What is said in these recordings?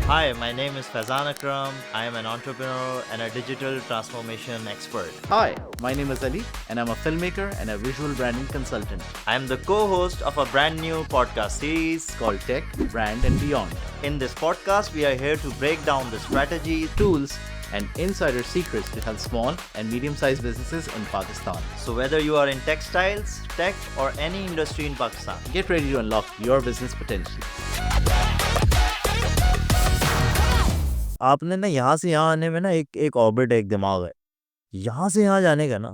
Hi, my name is Faizan Akram. I am an entrepreneur and a digital transformation expert. Hi, my name is Ali, and I'm a filmmaker and a visual branding consultant I am the co host of a brand new podcast series. called Tech, Brand, and Beyond. In this podcast, we are here to break down the strategies. Tools and insider secrets to help small and medium sized businesses in Pakistan. So, whether you are in textiles, tech, or any industry in Pakistan, Get ready to unlock your business potential. आपने ना यहाँ से यहाँ आने में ना एक orbit एक दिमाग है। यहाँ से यहाँ जाने का ना,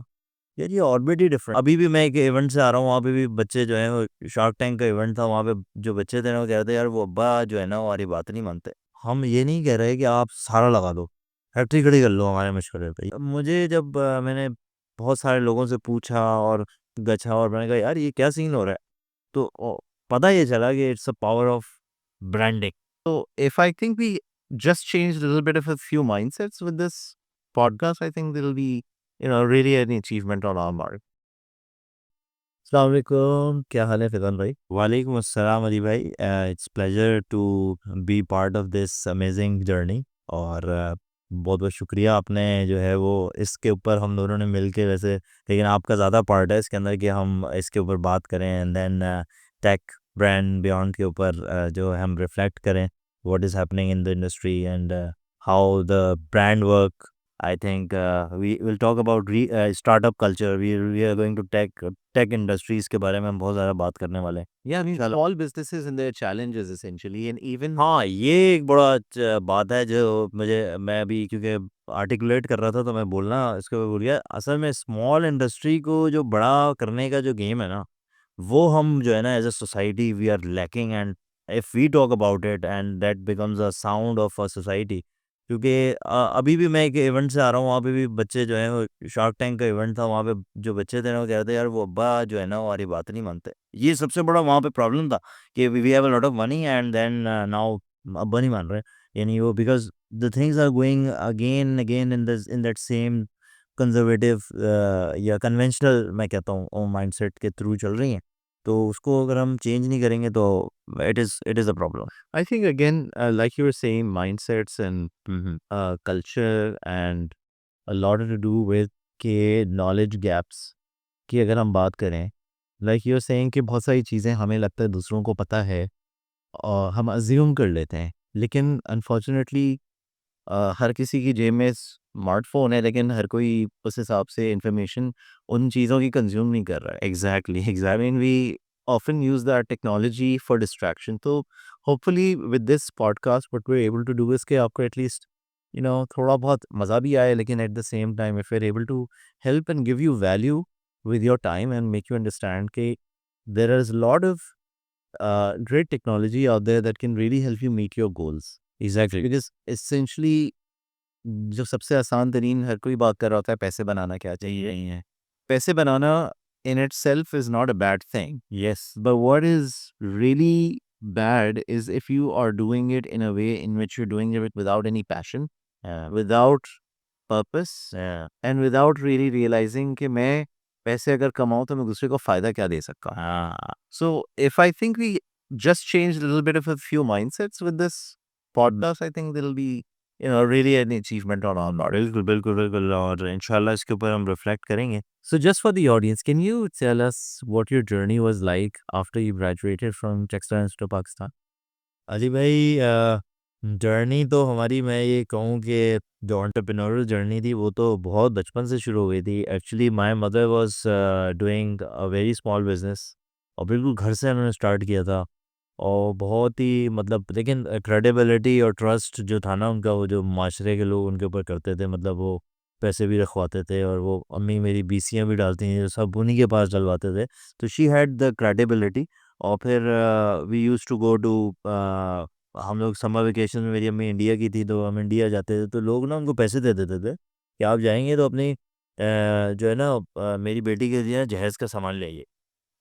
यार ये ऑर्बिट ही डिफरेंट। अभी भी मैं एक इवेंट से आ रहा हूँ, वहाँ पे भी बच्चे जो हैं वो शार्क टैंक का इवेंट था, वहाँ पे जो बच्चे थे ना वो कह रहे थे यार वो अब्बा जो है ना वो हमारी बात नहीं मानते। हम ये नहीं कह रहे कि आप सारा लगा दो, फैक्ट्री खड़ी कर लो हमारे मशवरे पे। अब मुझे जब मैंने बहुत सारे लोगों से पूछा और गछा और मैंने कहा यार ये क्या सीन हो रहा है, तो पता ये चला कि it's a power of branding. So, if I think we just changed a little bit of a few mindsets with this podcast, I think there'll be, really an achievement on our mark. अस्सलाम वालेकुम, क्या हाल है फैज़ान भाई? वालेकुम अस्सलाम अली भाई। It's pleasure to be part of this amazing journey और बहुत बहुत शुक्रिया आपने जो है वो इसके ऊपर हम दोनों ने मिल के वैसे, लेकिन आपका ज़्यादा पार्ट है इसके अंदर कि हम इसके ऊपर बात करें and then take brand beyond के ऊपर जो है हम रिफ्लेक्ट करें what is happening in the industry and how the brand work. I think we will talk about startup culture. We are going to tech industries के बारे में हम बहुत ज़्यादा बात करने वाले हैं। Yeah, I mean, small businesses and their challenges essentially, and even हाँ, ये एक बड़ा बात है जो मैं अभी क्योंकि आर्टिकुलेट कर रहा था तो मैं बोलना इसके ऊपर भूल गया। असल में स्मॉल इंडस्ट्री को जो बड़ा करने का जो गेम है ना, वो हम जो है ना as a society we are lacking and if we talk about it and that becomes a sound of a society. क्योंकि अभी भी मैं एक इवेंट से आ रहा हूँ, वहाँ पे भी बच्चे जो हैं वो शार्क टैंक का इवेंट था, वहाँ पे जो बच्चे थे ना वो कह रहे थे यार वो अब्बा जो है ना वो हमारी बात नहीं मानते। ये सबसे बड़ा वहाँ पे प्रॉब्लम था कि we have a lot of money and then now अब्बा नहीं मान रहे, यानी वो because the things are going again again in that same conservative या कन्वेंशनल मैं कहता हूँ माइंडसेट के थ्रू चल रही हैं। तो उसको अगर हम चेंज नहीं करेंगे तो it is a problem. I think again, like you were saying, mindsets and culture and a lot to do with के knowledge gaps की अगर हम बात करें, like you're saying कि बहुत सारी चीज़ें हमें लगता है दूसरों को पता है और हम अज्यूम कर लेते हैं, लेकिन अनफॉर्चुनेटली हर किसी की जेब में स्मार्टफोन है, लेकिन हर कोई उस हिसाब से इंफॉर्मेशन उन चीज़ों की कंज्यूम नहीं कर रहा है। Exactly I exactly mean, we often use that technology for distraction. So hopefully with this podcast, what we're able to do is कि आपको at least, थोड़ा बहुत मज़ा भी आए, लेकिन at the same time, if we're able to help and give you value with your time and make you understand कि there is a lot of great technology out there that can really help you meet your goals. Exactly Because essentially जो सबसे आसान तरीन हर कोई बात कर रहा होता है पैसे बनाना क्या चाहिए। यही है। पैसे बनाना in itself is not a bad thing. Yes But what is really bad is if you are doing it in a way in which you're doing it without any passion, without purpose, and without really realizing कि मैं पैसे अगर कमाऊँ तो मैं दूसरे को फ़ायदा क्या दे सकता हूँ। हाँ So if I think we just changed a little bit of a few mindsets with this podcast, I think there'll be, really an achievement on our part. बिल्कुल बिल्कुल बिल्कुल और इंशाल्लाह इसके ऊपर हम रिफ्लेक्ट करेंगे। So just for the audience, can you tell us what your journey was like after you graduated from Textile Institute of Pakistan? Ali भाई जर्नी तो हमारी मैं ये कहूँ कि जो एंटरप्रेन्योरल जर्नी थी वो तो बहुत बचपन से शुरू हो गई थी। Actually my mother was doing a very small business और बिल्कुल घर से उन्होंने स्टार्ट किया था और बहुत ही मतलब लेकिन क्रेडिबिलिटी और ट्रस्ट जो था ना उनका, वो जो माशरे के लोग उनके ऊपर करते थे, मतलब वो पैसे भी रखवाते थे और वो अम्मी मेरी बीसियाँ भी डालती थी, सब उन्हीं के पास डलवाते थे। तो शी हैड द क्रेडिबिलिटी और फिर we use to go to हम लोग समर वेकेशन में, मेरी अम्मी इंडिया की थी तो हम इंडिया जाते थे तो लोग ना उनको पैसे दे देते थे कि आप जाएँगे तो अपनी जो है ना मेरी बेटी के लिए जहेज़ का सामान ले आइए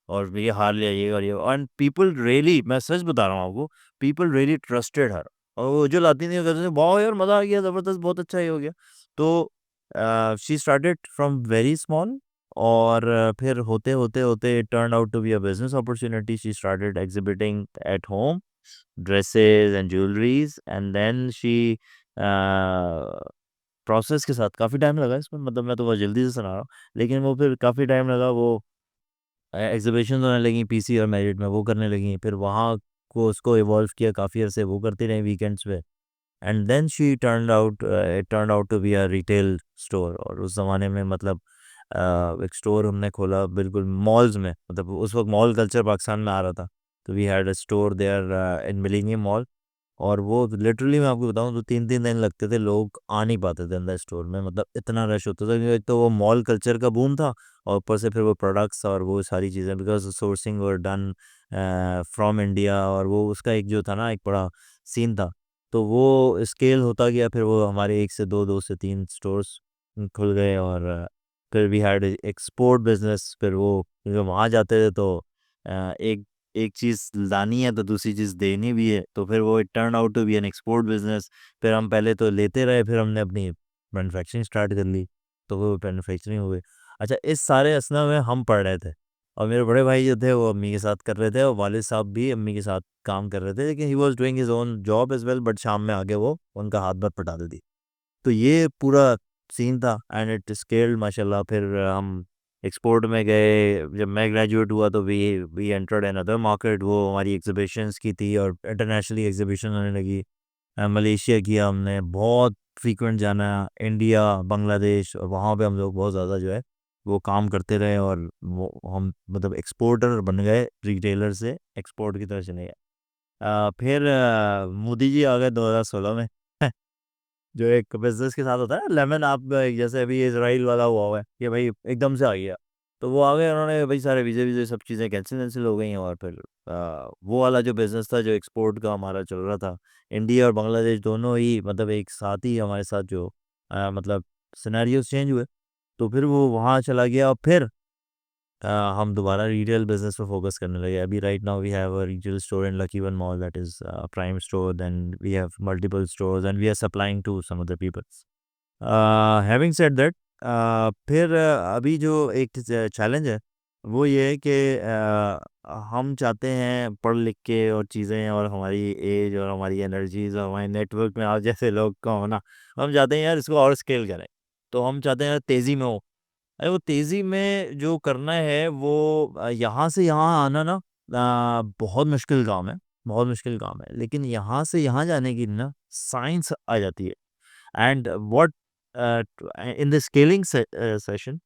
और ये हार ले आइए और ये एंड पीपल रियली, मैं सच बता रहा हूँ आपको, पीपल रियली ट्रस्टेड हर और वो जो लाती थी वो कहते थे वाह यार मज़ा आ गया, ज़बरदस्त, बहुत अच्छा ये हो गया। तो she started from very small और फिर होते होते होते it turn out to be a business opportunity. She started exhibiting at home dresses and jewelleries and then she process के साथ काफ़ी टाइम लगा इसमें, मतलब मैं तो बहुत जल्दी से सुना रहा हूँ, लेकिन वो फिर काफ़ी टाइम लगा, वो एग्जीबिशन होने लगी पीसी और मेरिट में, वो करने लगी, फिर वहाँ को उसको इवॉल्व किया, काफ़ी अरसे वो करती रही वीकेंड्स पे, and then she turn out to be a retail store. और उस ज़माने में मतलब एक स्टोर हमने खोला बिल्कुल मॉल्स में, मतलब उस वक्त मॉल कल्चर पाकिस्तान में आ रहा था, तो we had a store there in Millennium Mall. और वो लिटरली मैं आपको बताऊं तो 3-3 दिन लगते थे, लोग आ नहीं पाते थे अंदर स्टोर में, मतलब इतना रश होता था, क्योंकि एक तो वो मॉल कल्चर का बूम था, और ऊपर से फिर वो प्रोडक्ट्स और वो सारी चीज़ें, because sourcing were done from India, और वो उसका एक जो था ना एक बड़ा सीन था, तो वो स्केल होता गया, फिर वो हमारे 1 से 2, 2 से 3 स्टोर्स खुल गए, और फिर वी हैड एक्सपोर्ट बिजनेस। फिर वो जब वहाँ जाते थे तो एक एक चीज़ लानी है तो दूसरी चीज़ देनी भी है, तो फिर वो it turn out to be an export business. फिर हम पहले तो लेते रहे, फिर हमने अपनी मैन्युफैक्चरिंग स्टार्ट कर ली, तो वो मैन्युफैक्चरिंग हो गई। अच्छा, इस सारे असना में हम पढ़ रहे थे, और मेरे बड़े भाई जो थे वो अम्मी के साथ कर रहे थे, और वालिद साहब भी अम्मी के साथ काम कर रहे थे, लेकिन he was doing his own job as well, but शाम में आके वो उनका हाथ भर पटाते थी। तो ये पूरा सीन था, एंड इट स्केल्ड माशाल्लाह। फिर हम एक्सपोर्ट में गए, जब मैं ग्रेजुएट हुआ तो we we entered another market, वो हमारी एग्जीबिशंस की थी, और इंटरनेशनली एग्जीबिशन होने लगी। मलेशिया किया हमने, बहुत फ्रीक्वेंट जाना, इंडिया, बांग्लादेश, और वहाँ पे हम लोग बहुत ज़्यादा जो है वो काम करते रहे, और वो हम मतलब एक्सपोर्टर बन गए, रिटेलर से एक्सपोर्ट की तरफ चले गए। फिर मोदी जी आ गए 2016 में जो एक बिजनेस के साथ होता है ना लेमन, आप जैसे अभी इसराइल वाला हुआ है कि भाई एकदम से आ गया, तो वो आ गए, उन्होंने भाई सारे वीजे वीजे सब चीज़ें कैंसिल हो गई हैं, और फिर वो वाला जो बिजनेस था जो एक्सपोर्ट का हमारा चल रहा था, इंडिया और बांग्लादेश दोनों ही मतलब एक साथ ही हमारे साथ जो मतलब सिनेरियोस चेंज हुए, तो फिर वो वहाँ चला गया, और फिर हम दोबारा रिटेल बिजनेस पे फोकस करने लगे। अभी right now we have a retail store in Lucky One Mall, that is prime store, then we have multiple stores and we are supplying to some other people. Having said that, फिर अभी जो एक challenge है वो ये है कि हम चाहते हैं पढ़ लिख के और चीज़ें, और हमारी एज और हमारी एनर्जीज और हमारे नेटवर्क में आप जैसे लोग का होना, हम चाहते हैं यार इसको और स्केल करें, तो हम चाहते हैं यार तेज़ी में हो। अरे वो तेज़ी में जो करना है वो यहाँ से यहाँ आना ना बहुत मुश्किल काम है, बहुत मुश्किल काम है, लेकिन यहाँ से यहाँ जाने की ना साइंस आ जाती है। And what in the scaling session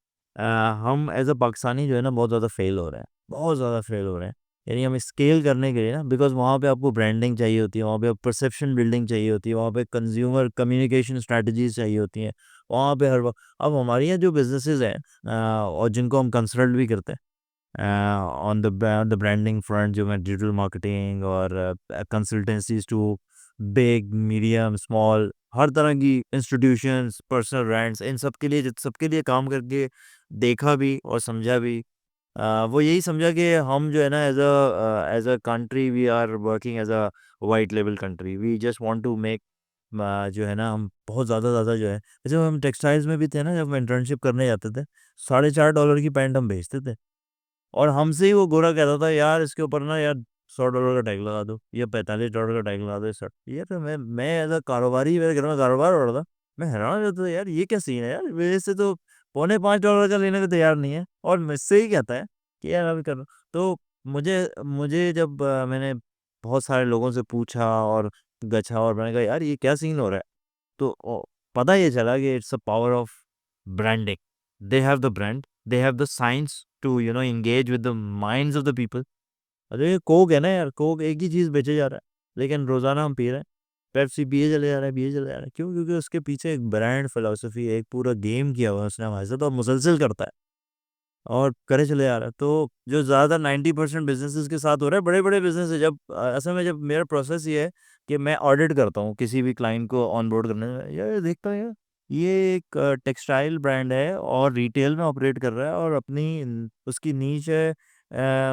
हम एज अ पाकिस्तानी जो है ना बहुत ज़्यादा फेल हो रहे हैं, बहुत ज़्यादा फेल हो रहे हैं। यानी हम स्केल करने के लिए ना, बिकॉज वहाँ पे आपको ब्रांडिंग चाहिए होती है, वहाँ पे परसेप्शन बिल्डिंग चाहिए होती है, वहाँ पे कंज्यूमर कम्युनिकेशन स्ट्रैटेजीज चाहिए होती हैं, वहाँ पे हर वक्त। अब हमारे यहाँ जो बिजनेसेस हैं और जिनको हम कंसल्ट भी करते हैं ऑन द ब्रांडिंग फ्रंट, जो मैं डिजिटल मार्केटिंग और consultancies to big medium small, हर तरह की इंस्टीट्यूशंस, पर्सनल ब्रांड्स, इन सबके लिए काम करके देखा भी और समझा भी। वो यही समझा कि हम जो है ना as a country we are working as a white level country, we just want to make जो है ना हम बहुत ज़्यादा जो है, जब हम टेक्सटाइल्स में भी थे ना, जब हम इंटर्नशिप करने जाते थे, $4.5 की पैंट हम बेचते थे, और हमसे ही वो गोरा कहता था यार इसके ऊपर ना यार $100 का टैग लगा दो, या $45 का टैग लगा दो सर। ये तो मैं एज अ कारोबारी, मेरे घर में कारोबार हो रहा था, मैं हैरान हो जाता था यार ये क्या सीन है यार, मेरे से तो $4.25 का लेने को तैयार नहीं है, और मुझसे ही कहता है कि यार अभी कर रहा हूँ। तो मुझे मुझे जब मैंने बहुत सारे लोगों से पूछा और गछा, और मैंने कहा यार ये क्या सीन हो रहा है, तो पता ये चला कि it's a power of branding. They have the brand, they have the science to engage with the minds of the people. अरे ये कोक है ना यार, कोक एक ही चीज़ बेचे जा रहा है, लेकिन रोज़ाना हम पी रहे हैं। पेप्सी पिए चले जा रहा है, पिए चले जा रहा है, क्यों? क्योंकि उसके पीछे एक ब्रांड फिलोसफी, एक पूरा गेम किया हुआ है उसने हमारे साथ, और मुसलसल करता है और करे चले जा रहा है। तो जो ज़्यादातर 90% बिजनेसेस के साथ हो रहा है, बड़े बड़े बिजनेस है, जब असल में जब मेरा प्रोसेस ये है कि मैं ऑडिट करता हूँ किसी भी क्लाइंट को ऑन बोर्ड करने में, यार देखता हूँ यार ये एक टेक्सटाइल ब्रांड है और रिटेल में ऑपरेट कर रहा है, और अपनी उसकी नीच है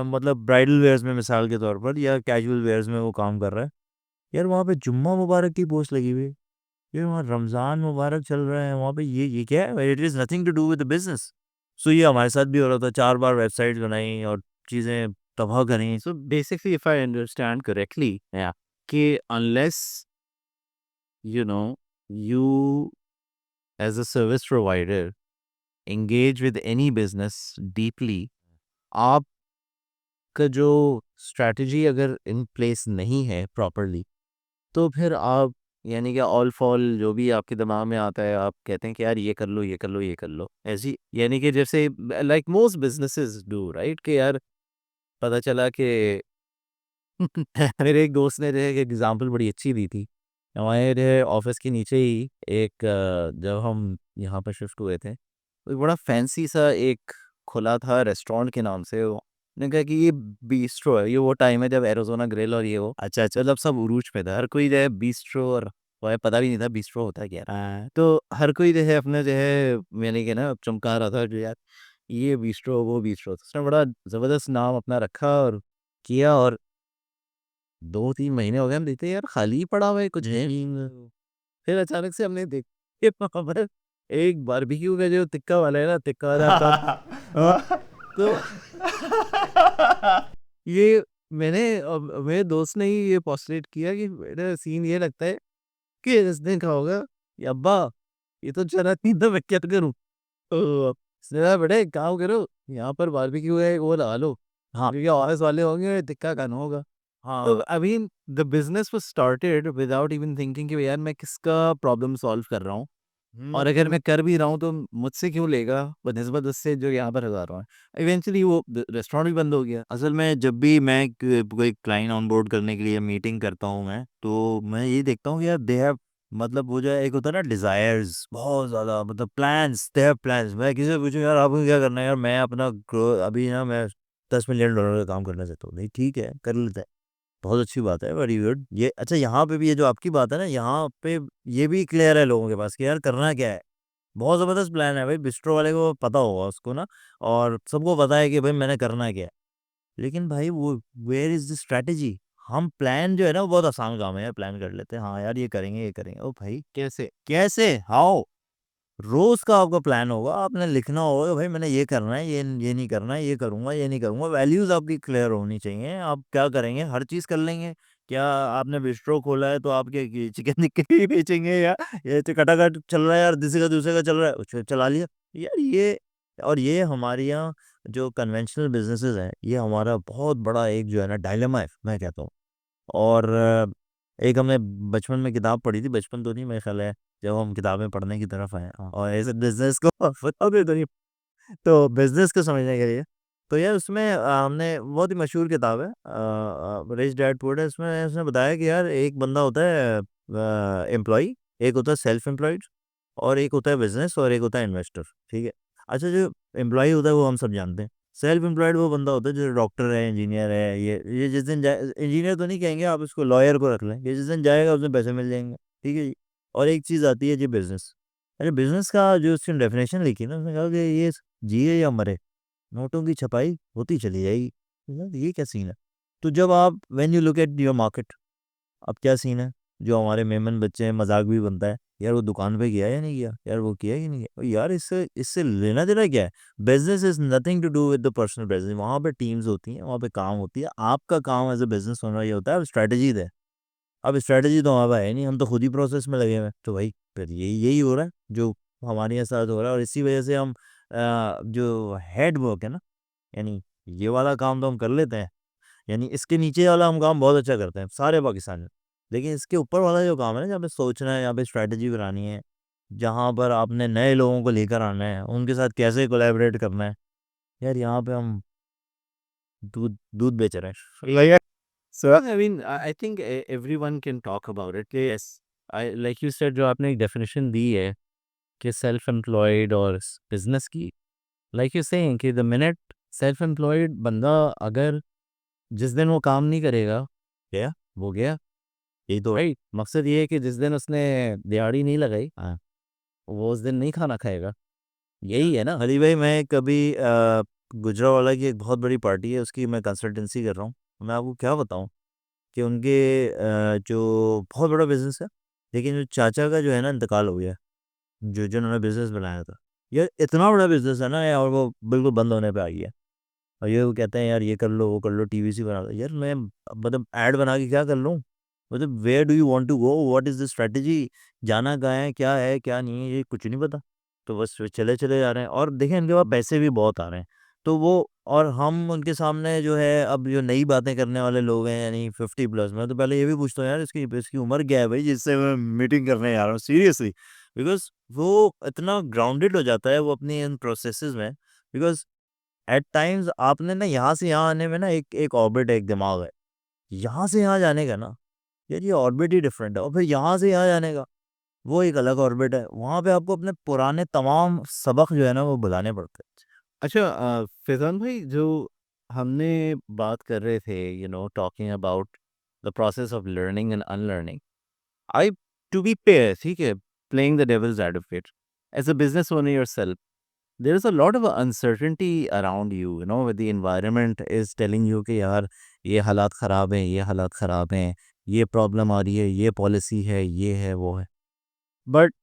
मतलब ब्राइडल वेयर्स में मिसाल के तौर पर, या कैजुअल वेयर्स में वो काम कर रहा है। यार वहाँ पे जुम्मा मुबारक की पोस्ट लगी हुई है, ये वहाँ रमज़ान मुबारक चल रहा है, वहाँ पे ये क्या है? It is nothing to do with the business. So ये हमारे साथ भी हो रहा था, 4 बार वेबसाइट्स बनाई और चीज़ें तबाह करी। So basically, if I understand correctly, या कि unless you as a service provider engage with any business deeply, आपका जो स्ट्रैटेजी अगर इन प्लेस नहीं है प्रॉपरली, तो फिर आप यानी कि ऑल फॉल जो भी आपके दिमाग में आता है, आप कहते हैं कि यार ये कर लो, ये कर लो, ये कर लो, ऐसी यानी कि जैसे like most businesses do right, कि यार पता चला कि मेरे एक दोस्त ने जो है एक एग्जांपल बड़ी अच्छी दी थी। हमारे जो है ऑफिस के नीचे ही एक जब हम यहाँ पर शिफ्ट हुए थे, तो एक बड़ा फैंसी सा एक खुला था रेस्टोरेंट के नाम से। वो ने कहा कि ये बीस्ट्रो है, ये वो टाइम है जब एरोजोना ग्रिल और ये वो अच्छा अच्छा मतलब सब उरूज पे था, हर कोई जो है बीस्ट्रो और वो पता भी नहीं था बीस्ट्रो होता क्या है। तो हर कोई जो है अपने जो है मैंने कि ना चमका रहा था जो यार ये बीस्ट्रो वो बीस्ट्रो, तो उसने बड़ा ज़बरदस्त नाम अपना रखा और किया, और 2-3 महीने हो गए हम देखते हैं यार खाली ही पड़ा हुआ है, कुछ है नहीं। फिर अचानक से हमने देखा वहाँ पर एक बारबेक्यू का जो टिक्का वाला है ना, टिक्का वाला आपका तो ये मेरे दोस्त ने ही ये पोस्टलेट किया कि मेरा सीन ये लगता है कि इसने कहा होगा कि अब्बा ये तो चना नहीं तो मैं क्या करूँ? तो उसने कहा बेटा एक काम करो, यहाँ पर बारबेक्यू है वो लगा लो। हाँ, क्योंकि ऑफिस वाले होंगे टिक्का खाना होगा। तो हाँ, I mean the business was started without even thinking कि यार मैं किसका प्रॉब्लम सॉल्व कर रहा हूँ, और अगर मैं कर भी रहा हूँ तो मुझसे क्यों लेगा बनिस्बत उससे जो यहाँ पर लगा रहा हूँ। इवेंचुअली वो रेस्टोरेंट भी बंद हो गया। असल में जब भी मैं कोई क्लाइंट ऑनबोर्ड करने के लिए मीटिंग करता हूँ मैं, तो मैं ये देखता हूँ कि यार दे हैव मतलब वो जो है एक होता है ना डिजायर्स बहुत ज्यादा, मतलब प्लान्स, दे हैव प्लान्स। मैं किसी से पूछूं यार आपको क्या करना है, यार मैं अपना अभी ना मैं $10 मिलियन का काम करना चाहता हूँ। नहीं ठीक है कर लेते हैं, बहुत अच्छी बात है, वेरी गुड। ये अच्छा यहाँ पे भी ये जो आपकी बात है ना, यहाँ पे ये भी क्लियर है लोगों के पास कि यार करना क्या है। बहुत ज़बरदस्त प्लान है भाई, बिस्ट्रो वाले को पता होगा उसको ना, और सबको पता है कि भाई मैंने करना क्या है। लेकिन भाई वो वेयर इज़ द स्ट्रैटेजी? हम प्लान जो है ना वो बहुत आसान काम है यार, प्लान कर लेते हैं, हाँ यार ये करेंगे ये करेंगे। ओ भाई कैसे कैसे हाउ? रोज का आपका प्लान होगा, आपने लिखना होगा कि भाई मैंने ये करना है, ये नहीं करना है, ये करूंगा ये नहीं करूंगा। वैल्यूज आपकी क्लियर होनी चाहिए, आप क्या करेंगे, हर चीज कर लेंगे। क्या आपने बिस्ट्रो खोला है तो आपके चिकन टिक्के ही बेचेंगे, या ये तो कटाकट चल रहा है यार, किसी का दूसरे का चल रहा है चला लिया यार ये। और ये हमारे यहाँ जो कन्वेंशनल बिजनेसेस हैं, ये हमारा बहुत बड़ा एक जो है ना डायलेमा है मैं कहता हूँ। और एक हमने बचपन में किताब पढ़ी थी, बचपन तो नहीं मेरे ख्याल है जब हम किताबें पढ़ने की तरफ आए, और ऐसे बिजनेस को अभी तो नहीं, तो बिजनेस को समझने के लिए तो यार उसमें हमने बहुत ही मशहूर किताब है रिच डैड पुअर डैड, इसमें उसने बताया कि यार एक बंदा होता है एम्प्लॉय, एक होता है सेल्फ एम्प्लॉयड, और एक होता है बिजनेस, और एक होता है इन्वेस्टर। ठीक है। अच्छा जो एम्प्लॉय होता है वो हम सब जानते हैं। सेल्फ एम्प्लॉयड वो बंदा होता है जो डॉक्टर है, इंजीनियर है, ये जिस दिन जाए, इंजीनियर तो नहीं कहेंगे आप इसको, लॉयर को रख लें, ये जिस दिन जाएगा उस दिन पैसे मिल जाएंगे। ठीक है जी। और एक चीज़ आती है जी बिजनेस। अरे बिजनेस का जो उसने डेफिनेशन लिखी ना, उसने कहा कि ये जिए या मरे, नोटों की छपाई होती चली जाएगी। यार ये क्या सीन है? तो जब आप when you look at your market, अब क्या सीन है, जो हमारे मेमन बच्चे हैं मजाक भी बनता है, यार वो दुकान पे गया या नहीं गया, यार वो किया कि नहीं किया, और यार इससे इससे लेना देना क्या है? Business is nothing to do with the personal business. वहाँ पे टीम्स होती हैं, वहाँ पे काम होती है, आपका काम एज ए बिजनेस ओनर ये होता है अब स्ट्रैटेजी दे। अब स्ट्रैटेजी तो हमारे पास है नहीं, हम तो खुद ही प्रोसेस में लगे हुए हैं। तो भाई फिर यही यही हो रहा है जो हमारे यहाँ साथ हो रहा है, और इसी वजह से हम जो हेड वर्क है ना, यानी ये वाला काम तो हम कर लेते हैं, यानी इसके नीचे वाला हम काम बहुत अच्छा करते हैं सारे पाकिस्तान में। लेकिन इसके ऊपर वाला जो काम है ना, जहाँ पे सोचना है, यहाँ पे स्ट्रैटेजी बनानी है, जहाँ पर आपने नए लोगों को लेकर आना है, उनके साथ कैसे कोलैबोरेट करना है, यार यहाँ पे हम दूध दूध बेच रहे हैं। Like, so I mean I think everyone can talk about it. Yes, I like you said, जो आपने एक डेफिनेशन दी है कि सेल्फ एम्प्लॉयड और बिजनेस की, लाइक यू सेइंग कि द मिनट सेल्फ एम्प्लॉयड बंदा अगर जिस दिन वो काम नहीं करेगा, गया वो गया। यही तो राइट मकसद ये है कि जिस दिन उसने दिहाड़ी नहीं लगाई, हाँ, वो उस दिन नहीं खाना खाएगा। यही है ना हरी भाई। मैं कभी गुजरावाला की एक बहुत बड़ी पार्टी है, उसकी मैं कंसल्टेंसी कर रहा हूँ। मैं आपको क्या बताऊँ कि उनके जो बहुत बड़ा बिजनेस है, लेकिन जो चाचा का जो है ना इंतकाल हो गया, जो जिन्होंने बिजनेस बनाया था, ये इतना बड़ा बिजनेस है ना यार, और वो बिल्कुल बंद होने पे आ गया। और ये वो कहते हैं यार ये कर लो वो कर लो, टीवीसी बना लो। यार मैं मतलब ऐड बना के क्या कर लूँ? मतलब where do you want to go, what is the strategy, जाना कहाँ है क्या नहीं है, ये कुछ नहीं पता। तो बस चले चले जा रहे हैं और देखें इनके पास पैसे भी बहुत आ रहे हैं, तो वो, और हम उनके सामने जो है अब जो नई बातें करने वाले लोग हैं यानी 50 प्लस, मैं तो पहले ये भी पूछता हूँ यार इसकी इसकी उम्र क्या है भाई जिससे मैं मीटिंग करने जा रहा हूँ, सीरियसली। बिकॉज वो इतना ग्राउंडेड हो जाता है वो अपनी इन प्रोसेसेस में। बिकॉज एट टाइम्स आपने ना यहाँ से यहाँ आने में ना एक एक ऑर्बिट है, एक दिमाग है, यहाँ से यहाँ जाने का ना, यार ये ऑर्बिट ही डिफरेंट है, और फिर यहाँ से यहाँ जाने का वो एक अलग ऑर्बिट है, वहाँ पे आपको अपने पुराने तमाम सबक जो है ना वो भुलाने पड़ते हैं। अच्छा फैज़ान भाई, जो हमने बात कर रहे थे, talking about the process of learning and unlearning, I to be pair, ठीक है, playing the devil's advocate, as a business owner yourself, there is a lot of uncertainty around you, with the environment is telling you कि यार ये हालात ख़राब हैं, ये हालात ख़राब हैं, ये प्रॉब्लम आ रही है, ये पॉलिसी है, ये है, वो है। But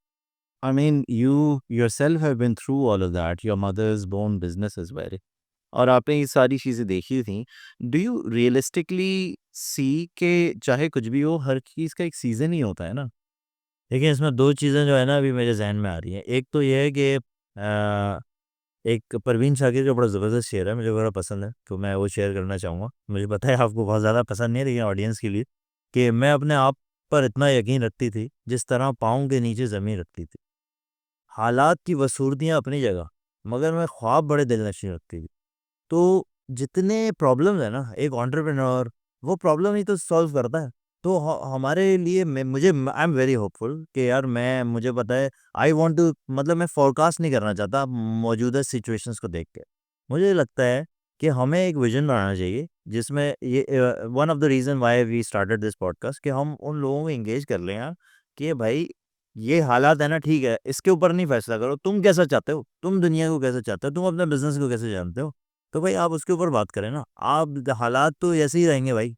I mean, you yourself have been through all of that. Your mother's own business as well. और आपने ये सारी चीज़ें देखी थी। डू यू रियलिस्टिकली सी के चाहे कुछ भी हो, हर चीज़ का एक सीज़न ही होता है ना? देखिए इसमें 2 चीज़ें जो है ना अभी मेरे ज़हन में आ रही हैं। एक तो ये है कि एक परवीन शाकिर का बड़ा ज़बरदस्त शेर है, मुझे बड़ा पसंद है, तो मैं वो शेयर करना चाहूँगा। मुझे पता है आपको बहुत ज़्यादा पसंद नहीं है, लेकिन ऑडियंस के लिए, कि मैं अपने आप पर इतना यकीन रखती थी, जिस तरह पाँव के नीचे ज़मीन रखती थी। हालात की वसूरतियाँ अपनी जगह, मगर मैं ख्वाब बड़े दिलनशीं रखती थी। तो जितने प्रॉब्लम्स हैं ना, एक एंटरप्रेन्योर वो प्रॉब्लम ही तो सॉल्व करता है। तो हमारे लिए आई एम वेरी होपफुल कि यार मुझे पता है, आई वांट टू, मतलब मैं फोरकास्ट नहीं करना चाहता मौजूदा सिचुएशंस को देख के। मुझे लगता है कि हमें एक विजन बनाना चाहिए जिसमें ये one of the reason why we started this podcast, कि हम उन लोगों को एंगेज कर लें यार, कि भाई ये हालात है ना, ठीक है, इसके ऊपर नहीं फैसला करो, तुम कैसा चाहते हो, तुम दुनिया को कैसे चाहते हो, तुम अपने बिजनेस को कैसे जानते हो, तो भाई आप उसके ऊपर बात करें ना। आप हालात तो ऐसे ही रहेंगे भाई,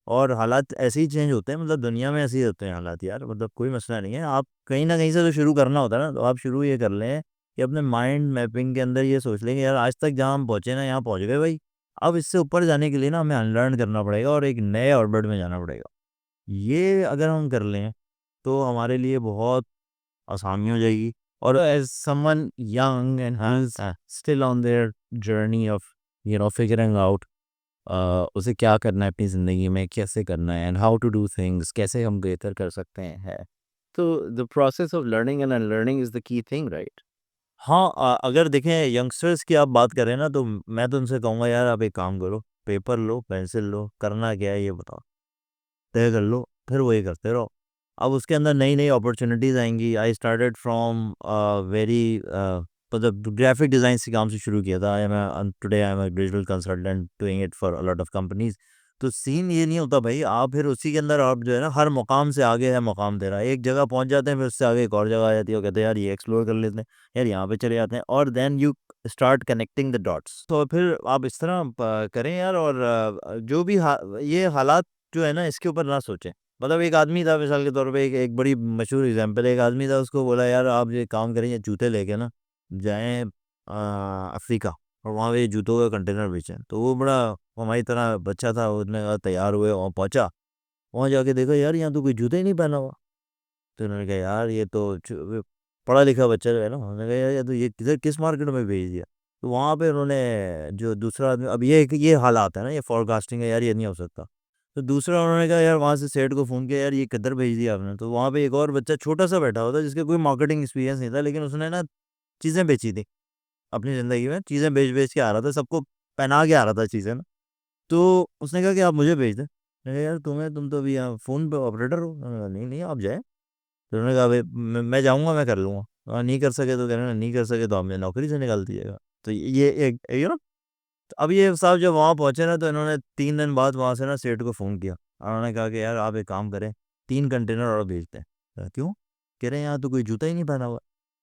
और हालात ऐसे ही चेंज होते हैं, मतलब दुनिया में ऐसे ही होते हैं हालात यार, मतलब कोई मसला नहीं है। आप कहीं ना कहीं से तो शुरू करना होता है ना, तो आप शुरू ये कर लें कि अपने माइंड मैपिंग के अंदर ये सोच लें कि यार आज तक जहाँ हम पहुँचे ना, यहाँ पहुँच गए भाई, अब इससे ऊपर जाने के लिए ना हमें अनलर्न करना पड़ेगा और एक नए ऑर्बिट में जाना पड़ेगा। ये अगर हम कर लें तो हमारे लिए बहुत आसानी हो जाएगी। और as someone young and who's still on their journey of, figuring out उसे क्या करना है अपनी ज़िंदगी में, कैसे करना है, and how to do things, कैसे हम बेहतर कर सकते हैं, है। तो the process of learning and unlearning is the key thing, right? हाँ, अगर देखें यंगस्टर्स की आप बात करें ना, तो मैं तो उनसे कहूँगा यार आप एक काम करो, पेपर लो, पेंसिल लो, करना क्या है ये बताओ, तय कर लो, फिर वही करते रहो। अब उसके अंदर नई-नई अपॉर्च्युनिटीज़ आएँगी। आई स्टार्टेड फ्रॉम वेरी मतलब ग्राफिक डिज़ाइन से काम से शुरू किया था। Today I am a digital consultant doing it for a lot of companies. तो सीन ये नहीं होता भाई, आप फिर उसी के अंदर आप जो है ना हर मुकाम से आगे है मुकाम तेरा। एक जगह पहुँच जाते हैं, फिर उससे आगे एक और जगह आ जाती है, वो कहते हैं यार ये एक्सप्लोर कर लेते हैं, यार यहाँ पे चले जाते हैं, और then you start connecting the dots. तो फिर आप इस तरह करें यार, और जो भी ये हालात जो है ना इसके ऊपर ना सोचें। मतलब एक आदमी था, मिसाल के तौर पे एक बड़ी मशहूर एग्जांपल है, एक आदमी था, उसको बोला यार आप ये काम करें, ये जूते लेके ना जाएँ अफ्रीका, और वहाँ पे जूतों का कंटेनर बेचें। तो वो बड़ा हमारी तरह बच्चा था, उसने कहा तैयार हुए, वहाँ पहुँचा, वहाँ जाके देखा यार यहाँ तो कोई जूते ही नहीं पहना हुआ। तो उन्होंने कहा यार ये तो पढ़ा लिखा बच्चा जो है ना, उन्होंने कहा यार ये तो ये किधर किस मार्केट में भेज दिया। तो वहाँ पे उन्होंने जो दूसरा आदमी, अब ये हालात है ना, ये फोरकास्टिंग है यार, ये नहीं हो सकता। तो दूसरा उन्होंने कहा यार वहाँ से सेठ को फ़ोन किया, यार ये किधर भेज दिया आपने। तो वहाँ पे एक और बच्चा छोटा सा बैठा हुआ था, जिसके कोई मार्केटिंग एक्सपीरियंस नहीं था, लेकिन उसने ना चीज़ें बेची थी अपनी ज़िंदगी में, चीज़ें बेच बेच के आ रहा था, सबको पहना के आ रहा था चीज़ें ना। तो उसने कहा कि आप मुझे भेज दें। मैंने कहा यार तुम तो अभी यहाँ फ़ोन पे ऑपरेटर हो। उन्होंने कहा नहीं नहीं आप जाए। तो उन्होंने कहा भाई मैं जाऊँगा, मैं कर लूँगा। नहीं कर सके तो कह रहे नहीं कर सके तो आप मुझे नौकरी से निकाल दीजिएगा। तो ये एक अब ये साहब जब वहाँ पहुँचे ना, तो इन्होंने 3 दिन बाद वहाँ से ना सेठ को फ़ोन किया, और उन्होंने कहा कि यार आप एक काम करें, 3 कंटेनर और भेज दें। क्यों? कह रहे हैं यहाँ तो कोई जूता ही नहीं पहना हुआ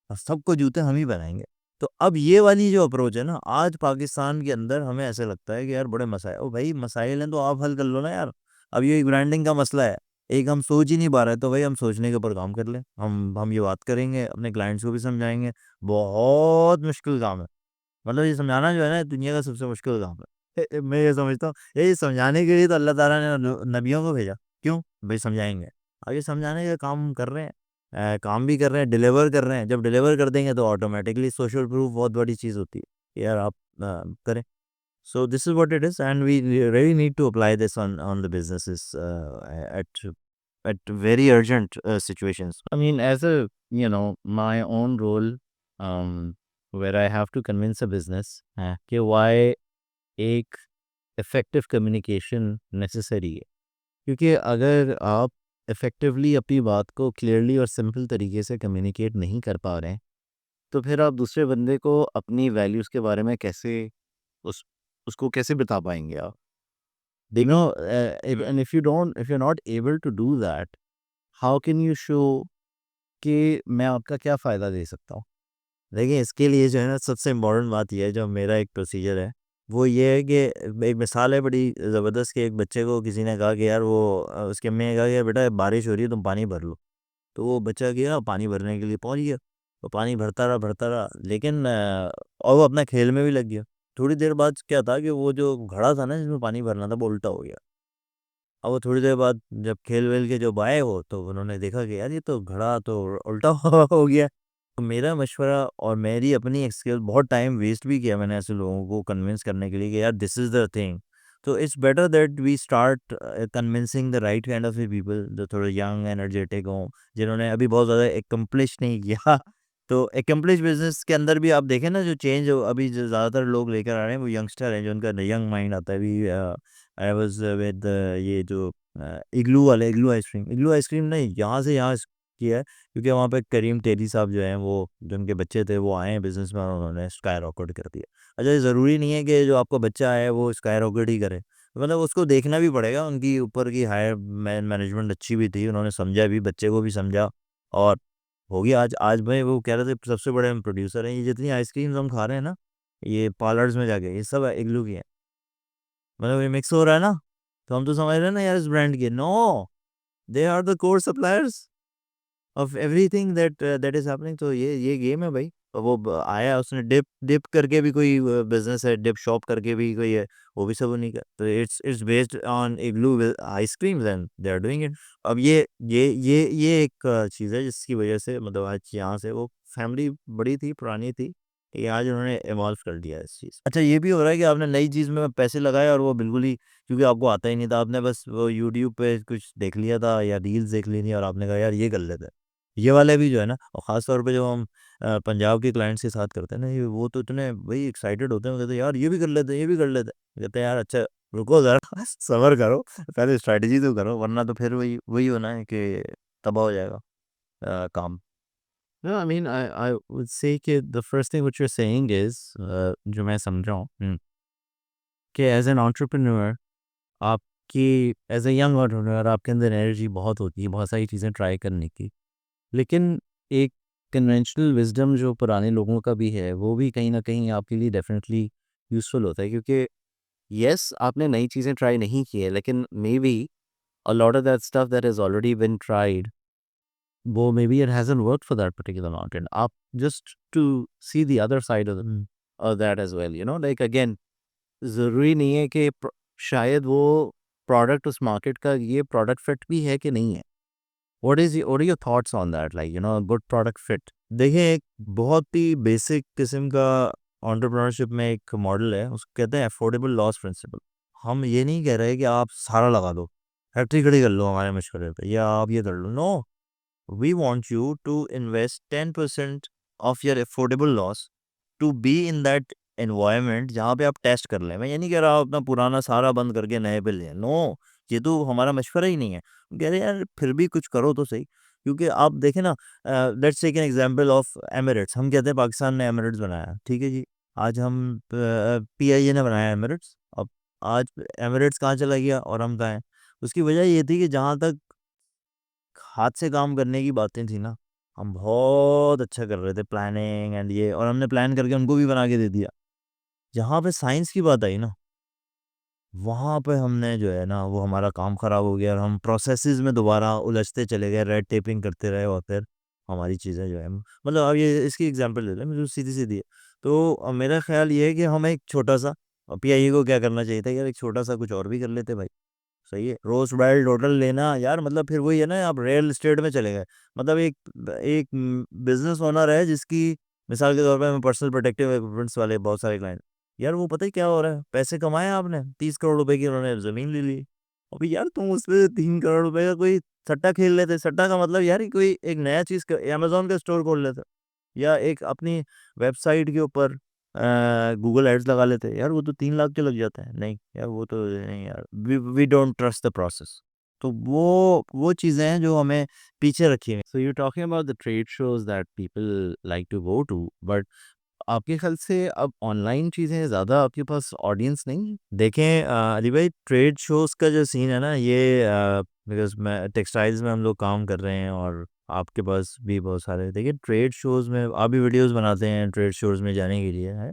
है, सबको जूते हम ही पहनाएँगे। तो अब ये वाली जो अप्रोच है ना, आज पाकिस्तान के अंदर हमें ऐसे लगता है कि यार बड़े मसाइल, ओ भाई मसाइल हैं तो आप हल कर लो ना यार। अब ये एक ब्रांडिंग का मसला है, एक हम सोच ही नहीं पा रहे, तो भाई हम सोचने के ऊपर काम कर लें। हम ये बात करेंगे, अपने क्लाइंट्स को भी समझाएँगे। बहुत मुश्किल काम है। मतलब ये समझाना जो है ना, दुनिया का सबसे मुश्किल काम है। मैं ये समझता हूँ, ये समझाने के लिए तो अल्लाह ताला ने नबियों को भेजा। क्यों? भाई समझाएँगे। अब ये समझाने का काम हम कर रहे हैं, काम भी कर रहे हैं, डिलीवर कर रहे हैं। जब डिलीवर कर देंगे तो ऑटोमैटिकली सोशल प्रूफ बहुत बड़ी चीज़ होती है कि यार आप करें। So this is what it is, and we really need to apply this on the businesses at very urgent situations. I mean, as a, my own role, um, where I have to convince a business कि why एक effective communication necessary है, क्योंकि अगर आप effectively अपनी बात को clearly और simple तरीके से communicate नहीं कर पा रहे हैं, तो फिर आप दूसरे बंदे को अपनी values के बारे में कैसे उस उसको कैसे बता पाएंगे आप? And if you're not able to do that, how can you show कि मैं आपका क्या फ़ायदा दे सकता हूँ? देखिए इसके लिए जो है ना सबसे इम्पोर्टेंट बात ये है, जो मेरा एक प्रोसीजर है, वो ये है कि एक मिसाल है बड़ी ज़बरदस्त कि एक बच्चे को किसी ने कहा कि यार वो उसकी अम्मी ने कहा कि यार बेटा बारिश हो रही है तुम पानी भर लो। तो वो बच्चा गया पानी भरने के लिए पहुँच गया। वो पानी भरता रहा लेकिन और वो अपना खेल में भी लग गया। थोड़ी देर बाद क्या था कि वो जो घड़ा था ना जिसमें पानी भरना था वो उल्टा हो गया। अब वो थोड़ी देर बाद जब खेल-वेल के जब आए वो, तो उन्होंने देखा कि यार ये तो घड़ा तो उल्टा हो गया। तो मेरा मशवरा और मेरी अपनी एक स्किल, बहुत टाइम वेस्ट भी किया मैंने ऐसे लोगों को कन्विंस करने के लिए कि यार दिस इज़ द थिंग। तो it's better that we start convincing the right kind of people जो थोड़े यंग एनर्जेटिक हों, जिन्होंने अभी बहुत ज़्यादा एक्म्प्लिश नहीं किया। तो एक्म्प्लिश बिज़नेस के अंदर भी आप देखें ना, जो चेंज अभी जो ज़्यादातर लोग लेकर आ रहे हैं वो यंगस्टर हैं, जो उनका यंग माइंड आता है। अभी आई वाज़ विद ये जो इग्लू आइसक्रीम, ने यहाँ से यहाँ किया है, क्योंकि वहाँ पे करीम तेली साहब जो हैं, वो जो उनके बच्चे थे वो आए हैं बिज़नेस में और उन्होंने स्काई रॉकेट कर दिया। अच्छा, ये ज़रूरी नहीं है कि जो आपका बच्चा है वो स्काई रॉकेट ही करे, मतलब उसको देखना भी पड़ेगा। उनकी ऊपर की हायर मैनेजमेंट अच्छी भी थी, उन्होंने समझा भी, बच्चे को भी समझा और हो गया। आज आज मैं वो कह रहे थे सबसे बड़े हम प्रोड्यूसर हैं, ये जितनी आइसक्रीम्स हम खा रहे हैं ना, ये पार्लर्स में जाके, ये सब इग्लू की हैं। मतलब ये मिक्स हो रहा है ना, तो हम तो समझ रहे हैं ना यार इस ब्रांड के। No, they are the core suppliers of everything that is happening. तो ये गेम है भाई। और वो आया, उसने डिप डिप करके भी कोई बिजनेस है, डिप शॉप करके भी कोई है, वो भी सब उन्हीं का। तो it's based on Igloo ice creams and they are doing it. अब ये एक चीज़ है जिसकी वजह से, मतलब आज यहाँ से वो फैमिली बड़ी थी, पुरानी थी, ये आज उन्होंने इवॉल्व कर दिया है इस चीज़। अच्छा, ये भी हो रहा है कि आपने नई चीज़ में पैसे लगाए और वो बिल्कुल ही, क्योंकि आपको आता ही नहीं था, आपने बस वो यूट्यूब पे कुछ देख लिया था या रील्स देख ली थी और आपने कहा यार ये कर लेते हैं। ये वाले भी जो है ना, और ख़ास तौर पे जो हम पंजाब के क्लाइंट्स के साथ करते हैं ना, ये वो तो इतने भाई एक्साइटेड होते हैं, वो कहते हैं यार ये भी कर लेते हैं, ये भी कर लेते हैं। कहते हैं यार अच्छा रुको ज़रा सब्र करो, पहले स्ट्रैटेजी तो करो, वरना तो फिर वही वही होना है कि तबाह हो जाएगा काम। No, I mean, I would say कि the first thing what you're saying is, जो मैं समझ रहा हूँ, कि एज एन एंटरप्रेन्योर आपकी, एज ए यंग एंटरप्रेन्योर आपके अंदर एनर्जी बहुत होती है बहुत सारी चीज़ें ट्राई करने की। लेकिन एक कन्वेंशनल विजडम जो पुराने लोगों का भी है, वो भी कहीं न कहीं आपके लिए डेफ़िनेटली यूज़फुल होता है, क्योंकि येस, आपने नई चीज़ें ट्राई नहीं की है, लेकिन maybe a lot of that stuff that has already been tried, वो maybe it hasn't worked for that particular market. आप just to see the other side of that as well, like again, ज़रूरी नहीं है कि शायद वो product उस market का ये प्रोडक्ट फिट भी है कि नहीं है। What are your thoughts on that, like good product fit? देखिए, एक बहुत ही बेसिक किस्म का एंटरप्रेन्योरशिप में एक मॉडल है, उसको कहते हैं अफोर्डेबल लॉस प्रिंसिपल। हम ये नहीं कह रहे कि आप सारा लगा दो, फैक्ट्री खड़ी कर लो हमारे मशवरे पे, या आप ये कर लो। No, we want you to invest 10% of your affordable loss to be in that environment जहाँ पे आप टेस्ट कर लें। मैं ये नहीं कह रहा आप अपना पुराना सारा बंद करके नए पे लें। नो, ये तो हमारा मशवरा ही नहीं है। हम कह रहे हैं यार फिर भी कुछ करो तो सही, क्योंकि आप देखें ना, let's take an example of Emirates. हम कहते हैं पाकिस्तान ने एमिरेट्स बनाया, ठीक है जी। आज हम पीआईए ने बनाया एमिरेट्स। अब आज एमिरेट्स कहाँ चला गया और हम कहाँ हैं? उसकी वजह ये थी कि जहाँ तक हाथ से काम करने की बातें थी ना, हम बहुत अच्छा कर रहे थे प्लानिंग एंड ये, और हमने प्लान करके उनको भी बना के दे दिया। जहाँ पे साइंस की बात आई ना, वहाँ पे हमने जो है ना, वो हमारा काम खराब हो गया और हम प्रोसेसेस में दोबारा उलझते चले गए, रेड टेपिंग करते रहे और फिर हमारी चीज़ें जो है, मतलब अब ये इसकी एग्जांपल ले लें, जो सीधी-सीधी है। तो मेरा ख़्याल ये है कि हम एक छोटा-सा, पीआईए को क्या करना चाहिए था यार, एक छोटा-सा कुछ और भी कर लेते भाई। सही है। रोज़ ब्राइडल टोटल लेना यार, मतलब फिर वही है ना, आप रियल एस्टेट में चले गए। मतलब एक एक बिज़नेस ओनर है जिसकी मिसाल के तौर पे मैं पर्सनल प्रोटेक्टिव इक्विपमेंट्स वाले बहुत सारे क्लाइंट, यार वो पता है क्या हो रहा है, पैसे कमाए आपने 30 करोड़ रुपए की, उन्होंने ज़मीन ले ली। अबे यार तुम उसपे 3 करोड़ रुपए का कोई सट्टा खेल लेते। सट्टा का मतलब यार कोई एक नया चीज़ का अमेज़न का स्टोर खोल लेते, या एक अपनी वेबसाइट के ऊपर गूगल एड्स लगा लेते। यार वो तो 3 लाख के लग जाते हैं। नहीं यार वो तो नहीं यार, we don't trust the process. तो वो चीज़ें हैं जो हमें पीछे रखी हुई हैं। So you're talking about the trade shows that people like to go to, but आपके ख्याल से अब ऑनलाइन चीज़ें ज़्यादा आपके पास ऑडियंस नहीं है? देखें अली भाई, ट्रेड शोज़ का जो सीन है ना, ये बिकॉज़ मैं टेक्सटाइल्स में हम लोग काम कर रहे हैं और आपके पास भी बहुत सारे, देखिए ट्रेड शोज़ में आप भी वीडियोज़ बनाते हैं ट्रेड शोज़ में जाने के लिए, है?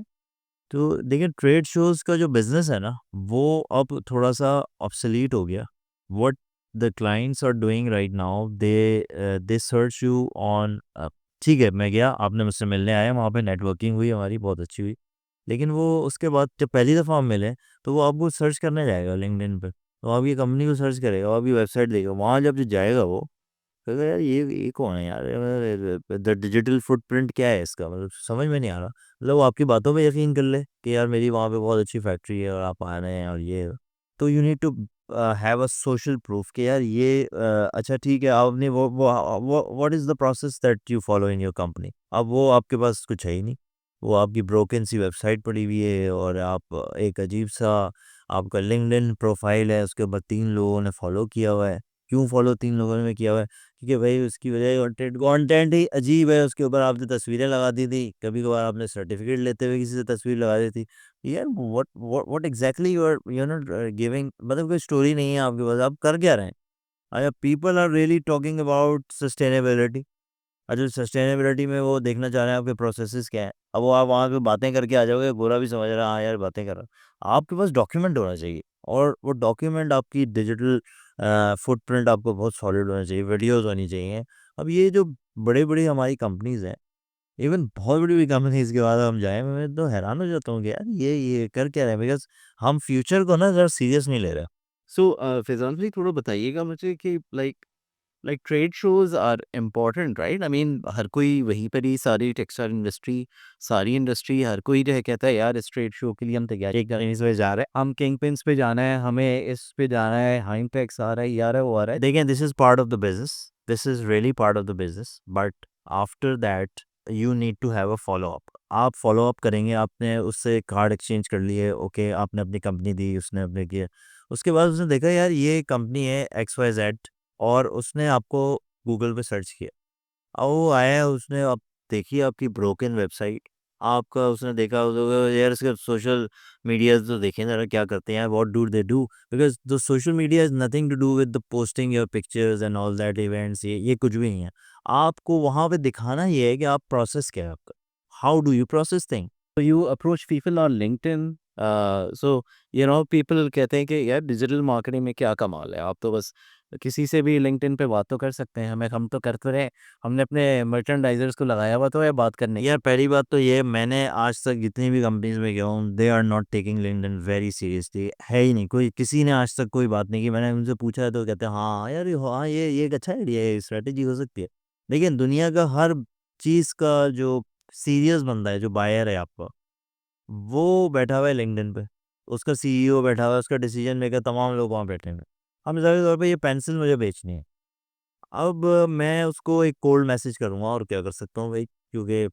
तो देखिए ट्रेड शोज़ का जो बिज़नेस है ना, वो अब थोड़ा-सा ऑब्सोलीट हो गया। What the clients are doing right now, they search you on ठीक है, मैं गया, आपने मुझसे मिलने आए, वहाँ पे नेटवर्किंग हुई हमारी, बहुत अच्छी हुई। लेकिन वो उसके बाद जब पहली दफ़ा हम मिले, तो वो आपको सर्च करने जाएगा लिंक्डइन पे। तो आपकी कंपनी को सर्च करेगा, आपकी वेबसाइट देखेगा, वहाँ जब जाएगा वो, कहेगा यार ये कौन है यार? द डिजिटल फुटप्रिंट क्या है इसका? मतलब समझ में नहीं आ रहा। मतलब वो आपकी बातों पे यकीन कर ले कि यार मेरी वहाँ पे बहुत अच्छी फैक्ट्री है और आप आ रहे हैं और ये है। तो you need to have a social proof कि यार ये अच्छा ठीक है, आपने वो what is the process that you follow in your company? अब वो आपके पास कुछ है ही नहीं। वो आपकी ब्रोकन सी वेबसाइट पड़ी हुई है और आप एक अजीब-सा आपका लिंक्डइन प्रोफाइल है, उसके ऊपर 3 लोगों ने फॉलो किया हुआ है। क्यों फॉलो 3 लोगों ने किया हुआ है? क्योंकि भाई उसकी वजह कंटेंट कंटेंट ही अजीब है, उसके ऊपर आपने तस्वीरें लगा दी थी, कभी-कभार आपने सर्टिफ़िकेट लेते हुए किसी से तस्वीर लगा दी थी। यार what exactly you are not giving, मतलब कोई स्टोरी नहीं है आपके पास, आप कर क्या रहे हैं? People are really talking about sustainability. जो सस्टेनेबिलिटी में वो देखना चाह रहे हैं आपके प्रोसेसेस क्या हैं। अब वो आप वहाँ पे बातें करके आ जाओगे, बुरा भी समझ रहा है, हाँ यार बातें कर रहा हूँ। आपके पास डॉक्यूमेंट होना चाहिए और वो डॉक्यूमेंट आपकी डिजिटल फुटप्रिंट आपको बहुत सॉलिड होना चाहिए, वीडियोज़ होनी चाहिए। अब ये जो बड़ी-बड़ी हमारी कंपनीज़ हैं, इवन बहुत बड़ी-बड़ी कंपनीज़ के बाद हम जाएँ, मैं तो हैरान हो जाता हूँ कि यार ये कर क्या रहे हैं? बिकॉज़ हम फ्यूचर को ना ज़रा सीरियस नहीं ले रहे। सो फैज़ान भाई थोड़ा बताइएगा मुझे कि like trade shows are important right? I mean हर कोई वहीं पर ही सारी टेक्सटाइल इंडस्ट्री, सारी इंडस्ट्री हर कोई जो है कहता है यार इस ट्रेड शो के लिए हम तैयारी करें, इस पे जा रहे हैं, हम किंगपिन्स पे जाना है, हमें इस पे जाना है, हाइंपेक्स आ रहा है, ये आ रहा है, वो आ रहा है। देखें, this is part of the business, this is really part of the business, but after that you need to have a follow up. आप फ़ॉलो अप करेंगे, आपने उससे कार्ड एक्सचेंज कर लिए, ओके, आपने अपनी कंपनी दी, उसने अपने किया। उसके बाद उसने देखा यार ये कंपनी है XYZ और उसने आपको गूगल पे सर्च किया। अब वो आया, उसने अब देखी आपकी ब्रोकन वेबसाइट, आपका उसने देखा यार इसके सोशल मीडियाज़ तो देखें ज़रा क्या करते हैं यार, what do they do? Because the social media is nothing to do with the posting your pictures and all that events, ये कुछ भी नहीं है। आपको वहाँ पे दिखाना ये है कि आप प्रोसेस क्या है आपका? How do you process thing? So you approach people on LinkedIn. So you know people कहते हैं कि यार डिजिटल मार्केटिंग में क्या कमाल है, आप तो बस किसी से भी लिंक्डइन पे बात तो कर सकते हैं, हमें हम तो कर तो रहे हैं, हमने अपने मर्चेंडाइजर्स को लगाया हुआ तो है बात करने के यार पहली बात तो ये, मैंने आज तक जितनी भी कंपनीज़ में गया हूँ, they are not taking LinkedIn very seriously, है ही नहीं, कोई किसी ने आज तक कोई बात नहीं की। मैंने उनसे पूछा तो कहते हैं हाँ यार हाँ ये एक अच्छा आइडिया है, स्ट्रैटेजी हो सकती है। लेकिन दुनिया का हर चीज़ का जो सीरियस बंदा है, जो बायर है आपका, वो बैठा हुआ है लिंक्डइन पे। उसका सीईओ बैठा हुआ है, उसका डिसीजन मेकर तमाम लोग वहाँ बैठे हुए हैं। अब मिसाल के तौर पे ये पेंसिल मुझे बेचनी है। अब मैं उसको एक कोल्ड मैसेज करूँगा, और क्या कर सकता हूँ भाई, क्योंकि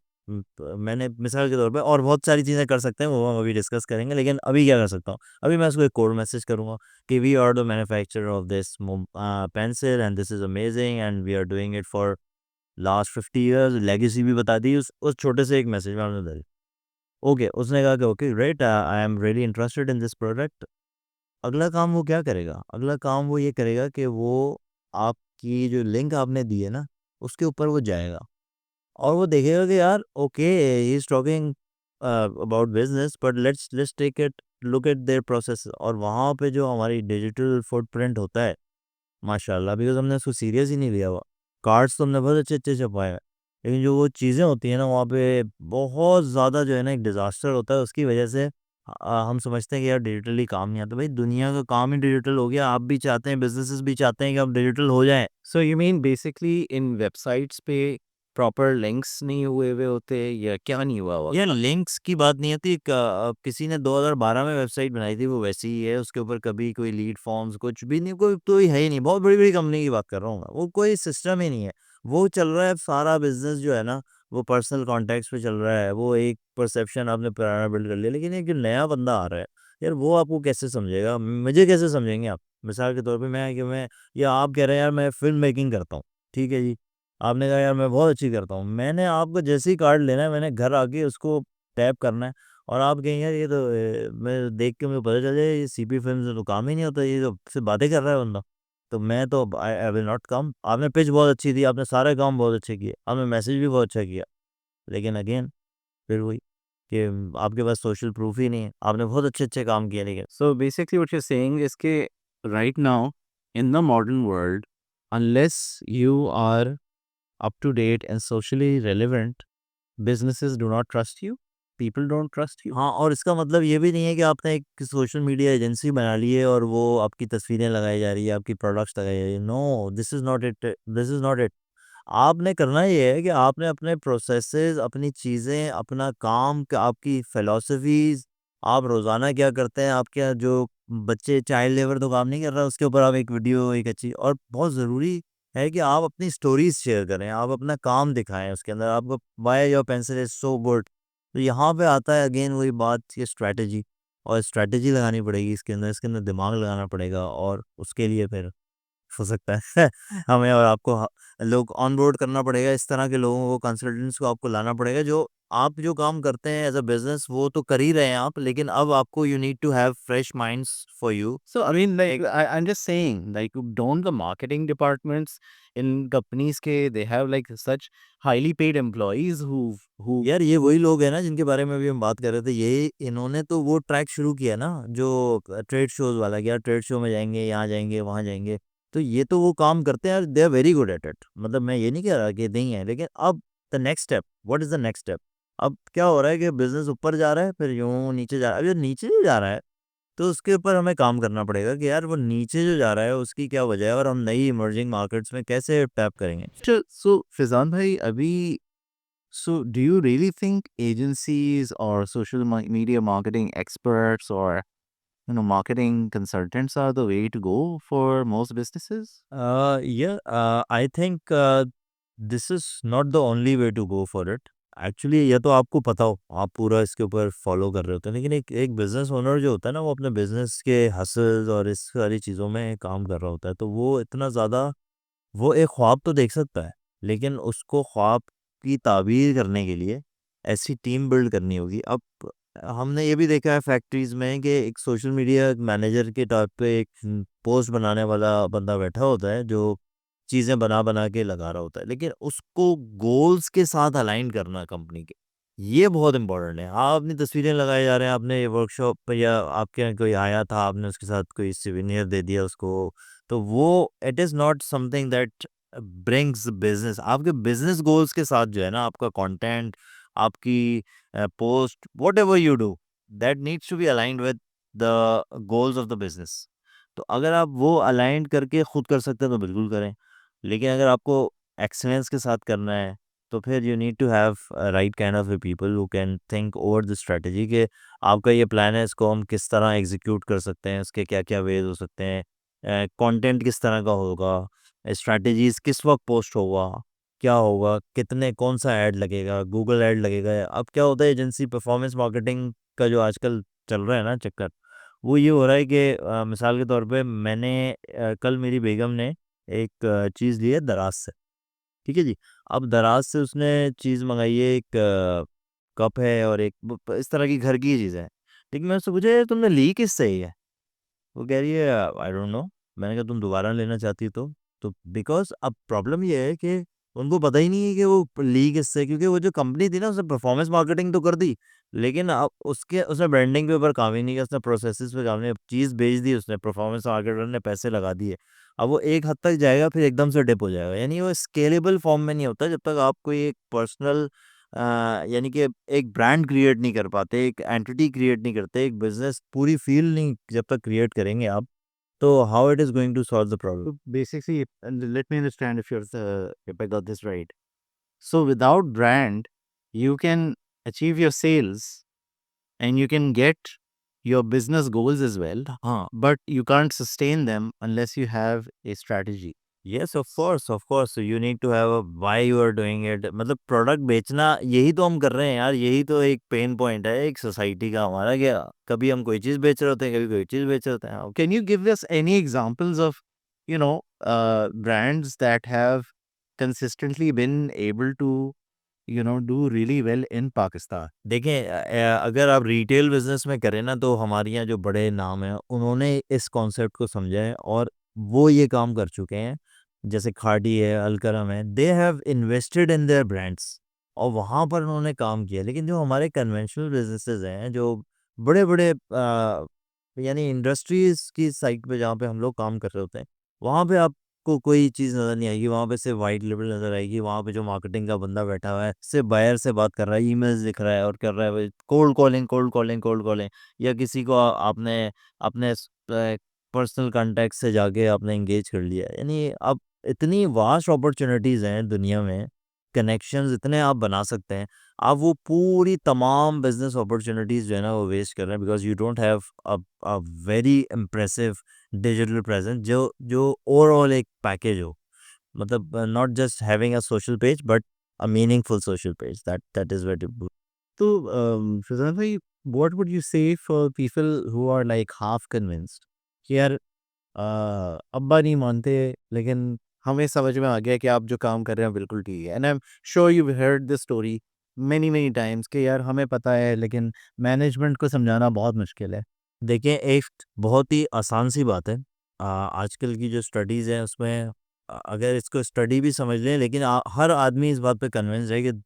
मैंने मिसाल के तौर पे और बहुत सारी चीज़ें कर सकते हैं, वो हम अभी डिस्कस करेंगे, लेकिन अभी क्या कर सकता हूँ? अभी मैं उसको एक कोल्ड मैसेज करूँगा कि we are the manufacturer of this pencil and this is amazing and we are doing it for last 50 years, legacy भी बता दी उस छोटे से एक मैसेज में हमने डाली। ओके, उसने कहा कि okay great, I am really interested in this product. अगला काम वो क्या करेगा? अगला काम वो ये करेगा कि वो आपकी जो लिंक आपने दी है ना, उसके ऊपर वो जाएगा और वो देखेगा कि यार okay, he is talking about business, but let's take it look at their process, और वहाँ पे जो हमारी डिजिटल फुटप्रिंट होता है, माशाल्लाह, बिकॉज़ हमने उसको सीरियस ही नहीं लिया हुआ। कार्ड्स तो हमने बहुत अच्छे-अच्छे छपवाए हैं, लेकिन जो वो चीज़ें होती हैं ना, वहाँ पे बहुत ज़्यादा जो है ना एक डिज़ास्टर होता है, उसकी वजह से हम समझते हैं कि यार डिजिटली काम नहीं आता। भाई दुनिया का काम ही डिजिटल हो गया, आप भी चाहते हैं, बिज़नेसेस भी चाहते हैं कि आप डिजिटल हो जाएँ। So you mean basically in websites पे प्रॉपर लिंक्स नहीं हुए हुए होते या क्या नहीं हुआ हुआ? यार लिंक्स की बात नहीं आती, किसी ने 2012 में वेबसाइट बनाई थी, वो वैसी ही है, उसके ऊपर कभी कोई लीड फॉर्म्स कुछ भी नहीं, कोई है ही नहीं। बहुत बड़ी-बड़ी कंपनी की बात कर रहा हूँ मैं, वो कोई सिस्टम ही नहीं है। वो चल रहा है सारा बिज़नेस जो है ना, वो पर्सनल कॉन्टैक्ट्स पे चल रहा है, वो एक परसेप्शन आपने पुराना बिल्ड कर लिया। लेकिन एक जो नया बंदा आ रहा है, यार वो आपको कैसे समझेगा? मुझे कैसे समझेंगे आप? मिसाल के तौर पे मैं या आप कह रहे हैं यार मैं फ़िल्म मेकिंग करता हूँ, ठीक है जी। आपने कहा यार मैं बहुत अच्छी करता हूँ। मैंने आपको जैसे ही कार्ड लेना है, मैंने घर आके उसको टैप करना है और आप कहेंगे यार ये तो मैं देख के मुझे पता चल जाए ये सीपी फ़िल्म्स में तो काम ही नहीं होता, ये तो सिर्फ़ बातें कर रहा है बंदा। तो मैं तो आई आई विल नॉट कम। आपने पिच बहुत अच्छी दी, आपने सारे काम बहुत अच्छे किए, आपने मैसेज भी बहुत अच्छा किया। लेकिन अगेन फिर वही कि आपके पास सोशल प्रूफ ही नहीं है। आपने बहुत अच्छे-अच्छे काम किए लेकिन So basically what you're saying is कि right now in the modern world, unless you are up to date and socially relevant, businesses do not trust you, people don't trust you. हाँ, और इसका मतलब ये भी नहीं है कि आपने एक सोशल मीडिया एजेंसी बना ली है और वो आपकी तस्वीरें लगाई जा रही है, आपकी प्रोडक्ट्स लगाई जा रही है। No, this is not it, this is not it. आपने करना ये है कि आपने अपने प्रोसेसेस, अपनी चीज़ें, अपना काम, आपकी फिलॉसफीज़, आप रोज़ाना क्या करते हैं, आपके यहाँ जो बच्चे चाइल्ड लेबर तो काम नहीं कर रहा, उसके ऊपर आप एक वीडियो, एक अच्छी और बहुत ज़रूरी है कि आप अपनी स्टोरीज़ शेयर करें, आप अपना काम दिखाएँ उसके अंदर, आपको why your pencil is so good. तो यहाँ पे आता है अगेन वही बात कि स्ट्रैटेजी, और स्ट्रैटेजी लगानी पड़ेगी इसके अंदर दिमाग लगाना पड़ेगा और उसके लिए फिर हो सकता है हमें और आपको लोग ऑन बोर्ड करना पड़ेगा, इस तरह के लोगों को, कंसल्टेंट्स को आपको लाना पड़ेगा जो आप जो काम करते हैं एज अ बिजनेस वो तो कर ही रहे हैं आप, लेकिन अब आपको you need to have fresh minds for you. So I mean, like I'm just saying, like don't the marketing departments in companies के they have like such highly paid employees who यार ये वही लोग हैं ना जिनके बारे में अभी हम बात कर रहे थे, ये इन्होंने तो वो ट्रैक शुरू किया ना जो ट्रेड शोज वाला, कि यार ट्रेड शो में जाएंगे, यहाँ जाएंगे, वहाँ जाएंगे। तो ये तो वो काम करते हैं यार, they are very good at it. मतलब मैं ये नहीं कह रहा कि नहीं है, लेकिन अब the next step, what is the next step? अब क्या हो रहा है कि बिजनेस ऊपर जा रहा है, फिर यूं नीचे जा रहा है। अब ये नीचे नहीं जा रहा है तो उसके ऊपर हमें काम करना पड़ेगा कि यार वो नीचे जो जा रहा है उसकी क्या वजह है और हम नई इमर्जिंग मार्केट्स में कैसे टैप करेंगे। so Fizan भाई अभी so do you really think agencies or social media marketing experts or marketing consultants are the way to go for most businesses? I think this is not the only way to go for it. Actually ये तो आपको पता हो, आप पूरा इसके ऊपर follow कर रहे होते हैं, लेकिन एक एक बिजनेस ओनर जो होता है ना, वो अपने बिजनेस के हसल्स और इस सारी चीज़ों में काम कर रहा होता है, तो वो इतना ज़्यादा, वो एक ख्वाब तो देख सकता है, लेकिन उसको ख्वाब की ताबीर करने के लिए ऐसी टीम बिल्ड करनी होगी। अब हमने ये भी देखा है फैक्ट्रीज में कि एक सोशल मीडिया मैनेजर के तौर पे एक पोस्ट बनाने वाला बंदा बैठा होता है जो चीज़ें बना बना के लगा रहा होता है, लेकिन उसको गोल्स के साथ अलाइन करना कंपनी के, ये बहुत इंपॉर्टेंट है। आप अपनी तस्वीरें लगाए जा रहे हैं, आपने वर्कशॉप या आपके यहाँ कोई आया था, आपने उसके साथ कोई सिविनियर दे दिया उसको, तो वो it is not something that brings business. आपके बिज़नेस गोल्स के साथ जो है ना, आपका कंटेंट, आपकी post, whatever you do, that needs to be aligned with the goals of the business. तो अगर आप वो अलाइन करके खुद कर सकते हैं तो बिल्कुल करें। लेकिन अगर आपको एक्सीलेंस के साथ करना है, तो फिर you need to have right kind of people who can think over the strategy कि आपका ये प्लान है, इसको हम किस तरह एग्जीक्यूट कर सकते हैं, इसके क्या-क्या वेज़ हो सकते हैं, कंटेंट किस तरह का होगा, स्ट्रैटेजीज़ किस वक़्त पोस्ट होगा, क्या होगा, कितने कौन-सा ऐड लगेगा, गूगल ऐड लगेगा। अब क्या होता है एजेंसी परफॉर्मेंस मार्केटिंग का जो आजकल चल रहा है ना चक्कर, वो ये हो रहा है कि मिसाल के तौर पे मैंने कल मेरी बेगम ने एक चीज़ ली है दराज़ से, ठीक है जी। अब दराज़ से उसने चीज़ मँगाई है, एक कप है और एक इस तरह की घर की चीज़ है। लेकिन मैं उससे पूछा यार तुमने ली किससे है? वो कह रही है आई डोंट नो। मैंने कहा तुम दोबारा लेना चाहती हो तो बिकॉज़ अब प्रॉब्लम ये है कि उनको पता ही नहीं है कि वो ली किससे, क्योंकि वो जो कंपनी थी ना उसने परफॉर्मेंस मार्केटिंग तो कर दी, लेकिन अब उसके उसने ब्रांडिंग के ऊपर काम ही नहीं किया, उसने प्रोसेसेस पे काम नहीं, चीज़ बेच दी उसने, परफॉर्मेंस मार्केटर ने पैसे लगा दिए। अब वो एक हद तक जाएगा फिर एकदम से डिप हो जाएगा, यानी वो स्केलेबल फॉर्म में नहीं होता जब तक आप कोई एक पर्सनल यानी कि एक ब्रांड क्रिएट नहीं कर पाते, एक एंटिटी क्रिएट नहीं करते, एक बिजनेस पूरी फील नहीं जब तक क्रिएट करेंगे आप, तो how it is going to solve the problem? So basically, and let me understand if I got this right. So without brand, you can achieve your sales and you can get your business goals as well, हाँ, but you can't sustain them unless you have a strategy. Yes of course you need to have a why you are doing it, मतलब product बेचना यही तो हम कर रहे हैं यार, यही तो एक पेन पॉइंट है एक सोसाइटी का हमारा, क्या कभी हम कोई चीज़ बेच रहे होते हैं, कभी कोई चीज़ बेच रहे होते हैं। Can you give us any examples of, brands that have consistently been able to, do really well in Pakistan? देखें अगर आप रिटेल बिजनेस में करें ना, तो हमारे यहाँ जो बड़े नाम हैं उन्होंने इस कॉन्सेप्ट को समझा है और वो ये काम कर चुके हैं। जैसे खाड़ी है, अलकरम है, they have invested in their brands और वहाँ पर उन्होंने काम किया। लेकिन जो हमारे कन्वेंशनल बिजनेसेस हैं, जो बड़े बड़े यानी इंडस्ट्रीज की साइट पे जहाँ पे हम लोग काम कर रहे होते हैं, वहाँ पे आपको कोई चीज़ नज़र नहीं आएगी, वहाँ पे सिर्फ वाइट लेबल नज़र आएगी। वहाँ पे जो मार्केटिंग का बंदा बैठा हुआ है, सिर्फ बायर से बात कर रहा है, ईमेल्स लिख रहा है और कर रहा है cold calling, cold calling, cold calling, या किसी को आपने अपने पर्सनल कॉन्टैक्ट से जाके आपने एंगेज कर लिया। यानी अब इतनी वास्ट अपॉर्चुनिटीज़ हैं दुनिया में, कनेक्शंस इतने आप बना सकते हैं, आप वो पूरी तमाम बिजनेस अपॉर्चुनिटीज़ जो है ना वो वेस्ट कर रहे हैं, because you don't have a very impressive digital presence जो जो ओवरऑल एक पैकेज हो, मतलब not just having a social page but a meaningful social page, that is very good. So, Shazan bhai, what would you say for people who are like half convinced कि यार अब्बा नहीं मानते, लेकिन हमें समझ में आ गया कि आप जो काम कर रहे हैं बिल्कुल ठीक है, and I am sure you heard this story many many times कि यार हमें पता है लेकिन मैनेजमेंट को समझाना बहुत मुश्किल है। देखिए, एक बहुत ही आसान सी बात है, आजकल की जो स्टडीज़ हैं उसमें अगर इसको स्टडी भी समझ लें, लेकिन हर आदमी इस बात पे कन्विंस है कि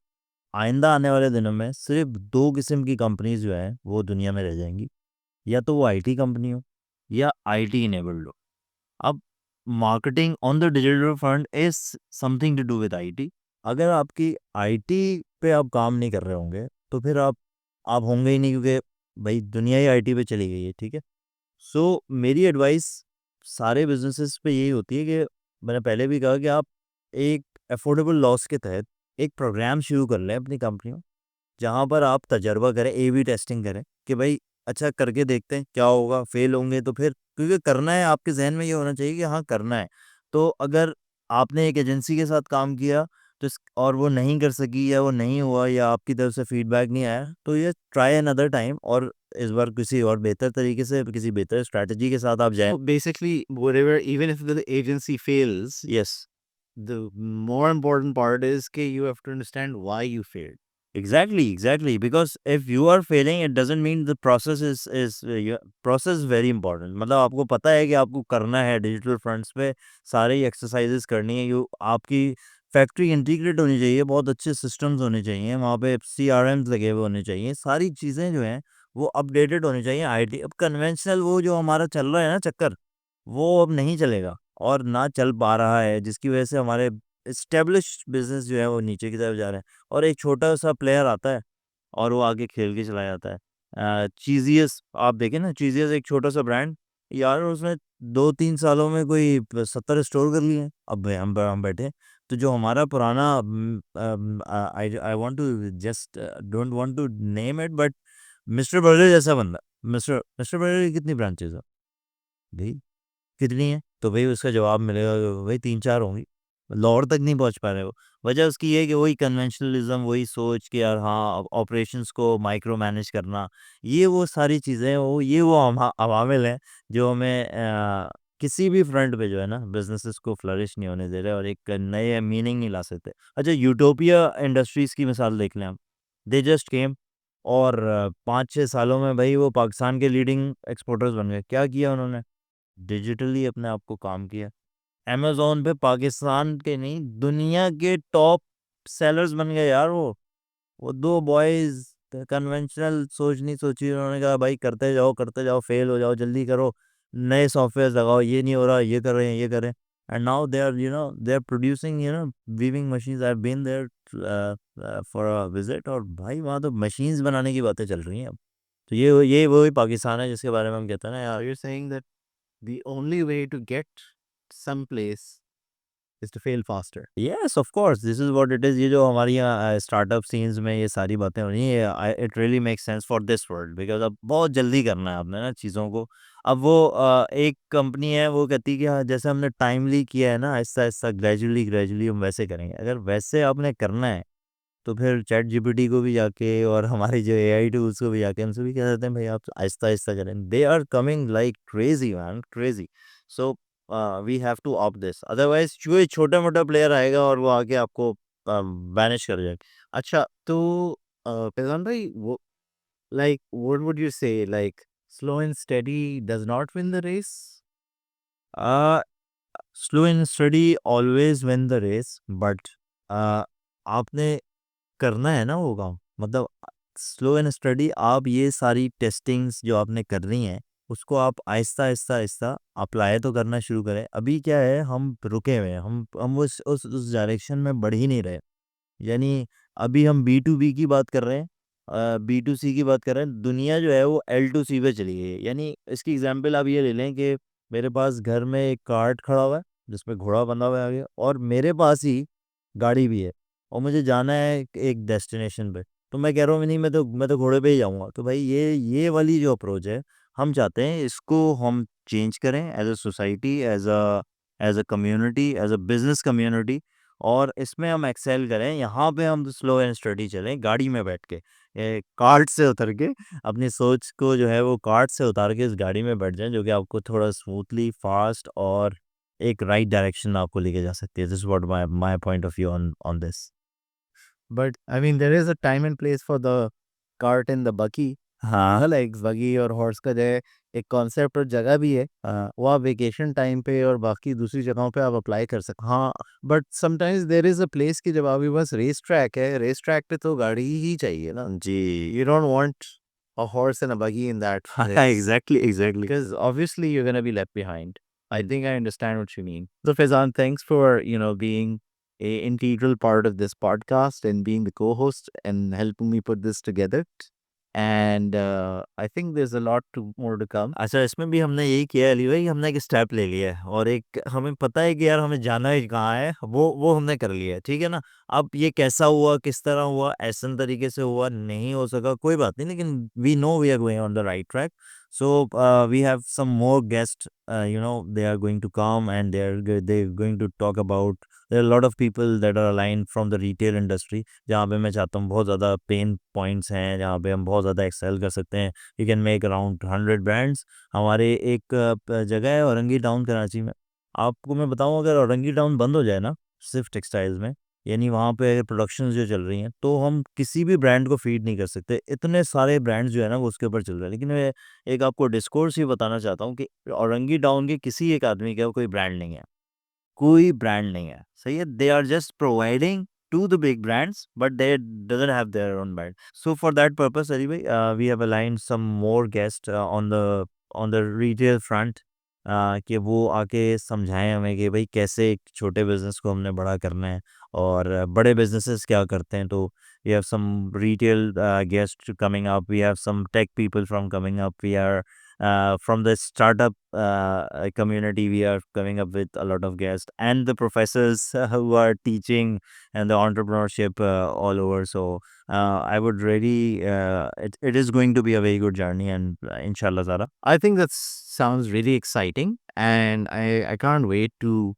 आइंदा आने वाले दिनों में सिर्फ 2 किस्म की कंपनीज़ जो हैं, वो दुनिया में रह जाएँगी। या तो वो आईटी कंपनी हो या आईटी इनेबल्ड हो। अब marketing on the digital front is something to do with IT. अगर आपकी आईटी पे आप काम नहीं कर रहे होंगे, तो फिर आप होंगे ही नहीं, क्योंकि भई दुनिया ही आईटी पे चली गई है, ठीक है? सो मेरी एडवाइस सारे बिज़नेसेस पे यही होती है कि मैंने पहले भी कहा कि आप एक अफोर्डेबल लॉस के तहत एक प्रोग्राम शुरू कर लें अपनी कंपनी में, जहाँ पर आप तजर्बा करें, ए-बी टेस्टिंग करें कि भाई अच्छा करके देखते हैं क्या होगा, फेल होंगे तो फिर, क्योंकि करना है, आपके ज़हन में ये होना चाहिए कि हाँ, करना है। तो अगर आपने एक एजेंसी के साथ काम किया तो और वो नहीं कर सकी या वो नहीं हुआ या आपकी तरफ से फीडबैक नहीं आया, तो ये ट्राई अनदर टाइम, और इस बार किसी और बेहतर तरीके से, किसी बेहतर स्ट्रैटेजी के साथ आप जाएँ। So basically, whatever, even if the agency fails, yes. the more important part is कि you have to understand why you failed. Exactly, because if you are failing, it doesn't mean the process is process very important। मतलब आपको पता है कि आपको करना है, digital fronts पे सारे ही एक्सरसाइजेस करनी है, यू आपकी फैक्ट्री इंटीग्रेट होनी चाहिए, बहुत अच्छे सिस्टम्स होने चाहिए, वहाँ पे सीआरएम्स लगे हुए होने चाहिए, सारी चीज़ें जो हैं वो अपडेटेड होनी चाहिए। आईटी अब कन्वेंशनल वो जो हमारा चल रहा है ना चक्कर, वो अब नहीं चलेगा और ना चल पा रहा है, जिसकी वजह से हमारे एस्टेब्लिश्ड बिजनेस जो है वो नीचे की तरफ जा रहे हैं, और एक छोटा-सा प्लेयर आता है और वो आगे खेल के चला जाता है। चीज़ियस आप देखें ना, चीज़ियस एक छोटा-सा ब्रांड, यार उसने 2-3 सालों में कोई 70 स्टोर कर लिए हैं। अब भई हम बैठे हैं, तो जो हमारा पुराना I want to just don't want to name it, but Mister Burger जैसा बंदा, मिस्टर मिस्टर बर्गर की कितनी ब्रांचेज़ हैं? भई कितनी है? तो भई उसका जवाब मिलेगा भई 3-4 होंगी। लाहौर तक नहीं पहुँच पा रहे वो। वजह उसकी ये है कि वही कन्वेंशनलिज़्म, वही सोच कि यार हाँ, ऑपरेशंस को माइक्रो मैनेज करना, ये वो सारी चीज़ें, वो अवामिल हैं जो हमें किसी भी फ्रंट पे जो है ना बिज़नेसेस को फ्लरिश नहीं होने दे रहे और एक नए मीनिंग नहीं ला सकते। अच्छा, यूटोपिया इंडस्ट्रीज़ की मिसाल देख लें आप। दे जस्ट केम और 5-6 सालों में भई वो पाकिस्तान के लीडिंग एक्सपोर्टर्स बन गए। क्या किया उन्होंने? डिजिटली अपने आप को काम किया। अमेज़न पे पाकिस्तान के नहीं, दुनिया के टॉप सेलर्स बन गए यार वो। वो 2 बॉयज़ कन्वेंशनल सोच नहीं सोची, उन्होंने कहा भाई करते जाओ, फेल हो जाओ, जल्दी करो, नए सॉफ्टवेयर्स लगाओ, ये नहीं हो रहा, ये करें। And now they are producing weaving machines. I have been there for a visit, और भाई वहाँ तो मशीन्स बनाने की बातें चल रही हैं अब। तो ये वही पाकिस्तान है जिसके बारे में हम कहते हैं ना So यार। you're saying that the only way to get some place is to fail faster. Yes of course, this is what it is. ये जो हमारी यहाँ स्टार्टअप सीन्स में ये सारी बातें हो रही हैं, it really make sense for this world, because अब बहुत जल्दी करना है आपने ना चीज़ों को। अब वो एक कंपनी है वो कहती है कि हाँ जैसे हमने टाइमली किया है ना, आहिस्ता आहिस्ता ग्रेजुअली ग्रेजुअली हम वैसे करेंगे। अगर वैसे आपने करना है तो फिर चैट जीपीटी को भी जाके और हमारे जो एआई टूल्स को भी जाके हमसे भी कह देते हैं भाई आप आहिस्ता आहिस्ता करें। They are coming like crazy man, crazy. So we have to opt this, otherwise कोई छोटा मोटा प्लेयर आएगा और वो आके आपको बैनिश कर जाएगा। अच्छा, तो फैज़ान भाई, वो like what would you say, like slow and steady does not win the race? Slow and steady always win the race, but आपने करना है ना वो काम, मतलब स्लो एंड स्टडी आप ये सारी टेस्टिंग्स जो आपने करनी है उसको आप आहिस्ता आहिस्ता आहिस्ता अप्लाई तो करना शुरू करें। अभी क्या है, हम रुके हुए हैं, हम उस डायरेक्शन में बढ़ ही नहीं रहे। यानी अभी हम बी टू बी की बात कर रहे हैं, बी टू सी की बात कर रहे हैं, दुनिया जो है वो एल टू सी पे चली गई है। यानी इसकी एग्जांपल आप ये ले लें कि मेरे पास घर में एक कार्ट खड़ा हुआ है जिसमें घोड़ा बंधा हुआ है आगे, और मेरे पास ही गाड़ी भी है, और मुझे जाना है एक डेस्टिनेशन पे। तो मैं कह रहा हूँ नहीं, मैं तो घोड़े पे ही जाऊँगा। तो भाई ये वाली जो अप्रोच है, हम चाहते हैं इसको हम चेंज करें as a society, as a community, as a business community, और इसमें हम एक्सेल करें। यहाँ पे हम स्लो एंड स्टडी चलें गाड़ी में बैठ के, कार्ट से उतर के, अपनी सोच को जो है वो कार्ट से उतार के इस गाड़ी में बैठ जाएं जो कि आपको थोड़ा स्मूथली फास्ट और एक राइट डायरेक्शन आपको लेके जा सकती है। This is what my point of view on this. But I mean, there is a time and place for the cart and the buggy. हाँ। लाइक बगी और हॉर्स का जो है एक कॉन्सेप्ट और जगह भी है, वो आप वेकेशन टाइम पे और बाकी दूसरी जगहों पे आप अप्लाई कर सकते हैं। हाँ, but sometimes there is a place कि जब आपके पास रेस ट्रैक है, रेस ट्रैक पे तो गाड़ी ही चाहिए ना। जी। You don't want a horse and a buggy in that हाँ race exactly exactly. because obviously you're going to be left behind. I think I understand what you mean. So Faizan, thanks for, being a integral part of this podcast and being the co-host and helping me put this together. And I think there's a lot more to come. अच्छा, इसमें भी हमने यही किया है अली भाई, हमने एक स्टेप ले लिया है और एक हमें पता है कि यार हमें जाना है कहाँ है, वो हमने कर लिया है, ठीक है ना। अब ये कैसा हुआ, किस तरह हुआ, ऐसा तरीके से हुआ, नहीं हो सका, कोई बात नहीं, लेकिन we know we are going on the right track. So we have some more guest, they are going to come and they are going to talk about, there are lot of people that are aligned from the retail industry, जहाँ पे मैं चाहता हूँ बहुत ज़्यादा pen points हैं जहाँ पे हम बहुत ज़्यादा एक्सेल कर सकते हैं। You can make around 100 brands. हमारे एक जगह है औरंगी टाउन कराची में। आपको मैं बताऊं, अगर औरंगी टाउन बंद हो जाए ना सिर्फ टेक्सटाइल्स में, यानी वहाँ पे अगर प्रोडक्शन जो चल रही हैं, तो हम किसी भी ब्रांड को फीड नहीं कर सकते। इतने सारे ब्रांड्स जो है ना वो उसके ऊपर चल रहे हैं। लेकिन मैं एक आपको डिस्कोर्स ही बताना चाहता हूँ कि औरंगी टाउन के किसी एक आदमी का कोई ब्रांड नहीं है, कोई ब्रांड नहीं है, सही है। They are just providing to the big brands, but they doesn't have their own brand. So for that purpose, anyway, we have aligned some more guests on the retail front, कि वो आके समझाएं हमें कि भाई कैसे एक छोटे बिजनेस को हमने बड़ा करना है और बड़े बिजनेसेस क्या करते हैं। तो we have some retail guests coming up, we have some tech people from coming up, we are from the startup community, we are coming up with a lot of guests and the professors who are teaching and the entrepreneurship all over. So I would really, it is going to be a very good journey, and inshallah, Zara. I think that sounds really exciting, and I can't wait to,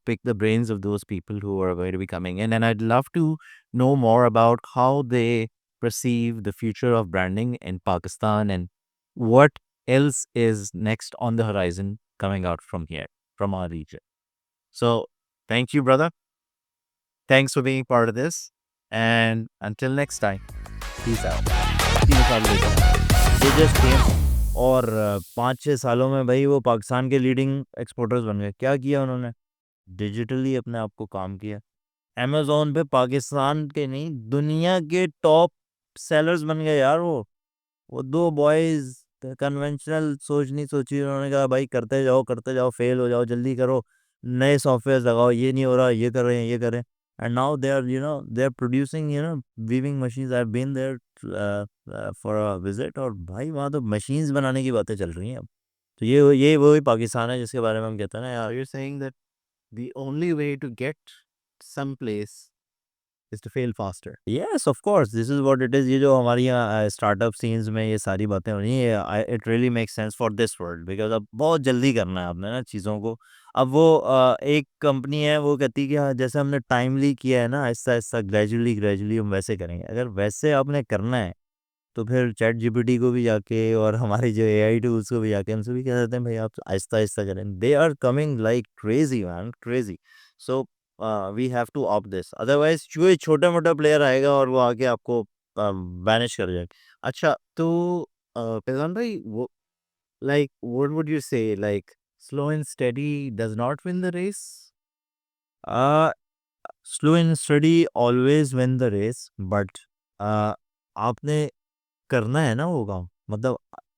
pick the brains of those people who are going to be coming in. And I'd love to know more about how they perceive the future of branding in Pakistan and what else is next on the horizon coming out from here, from our region. So thank you, brother. Thanks for being part of this. And until next time, peace out. See you later. They just came और 5-6 सालों में भाई वो पाकिस्तान के leading exporters बन गए। क्या किया उन्होंने? डिजिटली अपने आप को काम किया। अमेज़न पे पाकिस्तान के नहीं, दुनिया के टॉप सेलर्स बन गए यार वो 2 बॉयज़ कन्वेंशनल सोच नहीं सोची, उन्होंने कहा भाई करते जाओ, फेल हो जाओ, जल्दी करो, नए सॉफ्टवेयर्स लगाओ, ये नहीं हो रहा, ये कर रहे हैं, ये करें, and now they're producing weaving machines. I've been there for a visit, और भाई वहाँ तो machines बनाने की बातें चल रही हैं अब। तो ये वही पाकिस्तान है जिसके बारे में हम कहते हैं ना So यार। you're saying that the only way to get someplace is to fail faster. Yes, of course, this is what it is। ये जो हमारी यहाँ स्टार्टअप सीन्स में ये सारी बातें हो रही हैं, it really makes sense for this world, because अब बहुत जल्दी करना है आपने ना चीज़ों को। अब वो एक कंपनी है वो कहती है कि हाँ, जैसे हमने टाइमली किया है ना, आहिस्ता आहिस्ता ग्रेजुअली ग्रेजुअली हम वैसे करेंगे। अगर वैसे आपने करना है तो फिर चैट जीपीटी को भी जाके और हमारे जो एआई टूल्स को भी जाके हमसे भी कह देते हैं भाई आप आहिस्ता आहिस्ता करें। They are coming like crazy man, crazy. So we have to opt this, otherwise कोई छोटा मोटा प्लेयर आएगा और वो आके आपको बैनिश कर जाएगा। अच्छा, तो Faizan bhai, like, what would you say? Like, slow and steady does not win the race? Slow and steady always win the race, but आपने करना है ना वो काम। मतलब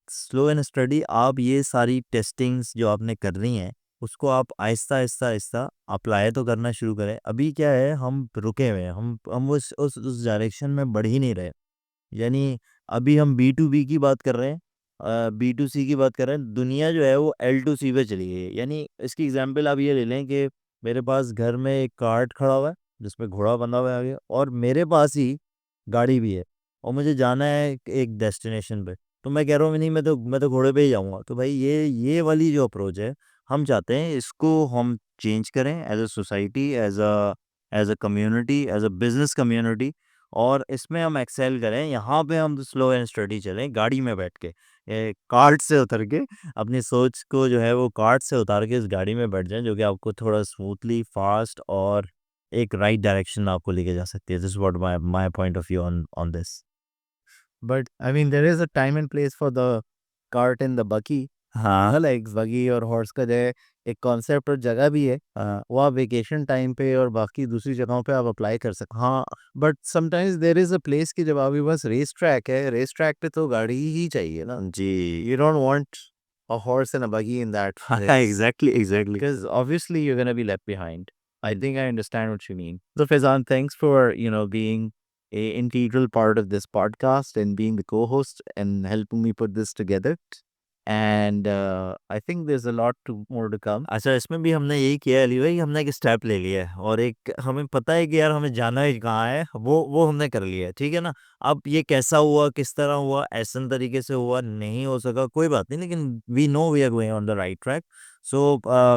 स्लो एंड स्टडी, आप ये सारी टेस्टिंग्स जो आपने कर रही हैं उसको आप आहिस्ता आहिस्ता आहिस्ता अप्लाई तो करना शुरू करें। अभी क्या है, हम रुके हुए हैं, हम उस डायरेक्शन में बढ़ ही नहीं रहे। यानी अभी हम B2B की बात कर रहे हैं, B2C की बात कर रहे हैं। दुनिया जो है वो L2C पे चली गई है। यानी इसकी एग्जांपल आप ये ले लें कि मेरे पास घर में एक कार्ट खड़ा हुआ है जिसमें घोड़ा बंधा हुआ है आगे, और मेरे पास ही गाड़ी भी है, और मुझे जाना है एक डेस्टिनेशन पे। तो मैं कह रहा हूँ नहीं, मैं तो घोड़े पे ही जाऊँगा। तो भाई ये वाली जो अप्रोच है, हम चाहते हैं इसको हम चेंज करें as a society, as a community, as a business community, और इसमें हम एक्सेल करें। यहाँ पे हम स्लो एंड स्टडी चलें गाड़ी में बैठ के, कार्ट से उतर के, अपनी सोच को जो है वो कार्ट से उतार के इस गाड़ी में बैठ जाएं, जो कि आपको थोड़ा स्मूथली, फास्ट और एक राइट डायरेक्शन में आपको लेके जा सकती है। This is what my point of view on this. But I mean, there is a time and place for the cart and the buggy. हाँ, लाइक बगी और हॉर्स का जो है एक कॉन्सेप्ट और जगह भी है, वो आप वेकेशन टाइम पे और बाकी दूसरी जगहों पे आप अप्लाई कर सकते हैं। हाँ, but sometimes there is a place कि जब आपके पास रेस ट्रैक है, रेस ट्रैक पे तो गाड़ी ही चाहिए ना। जी। You don't want a horse and a buggy in that हाँ, race exactly. because obviously you're going to be left behind. I think I understand what you mean. So Faizan, thanks for, being a integral part of this podcast and being the co-host and helping me put this together. And I think there's a lot more to come. अच्छा, इसमें भी हमने यही किया है अली भाई, हमने एक स्टेप ले लिया है, और एक हमें पता है कि यार हमें जाना है कहाँ है, वो हमने कर लिया है, ठीक है ना। अब ये कैसा हुआ, किस तरह हुआ, ऐसा तरीके से हुआ, नहीं हो सका, कोई बात नहीं, लेकिन we know we are going on the right track. So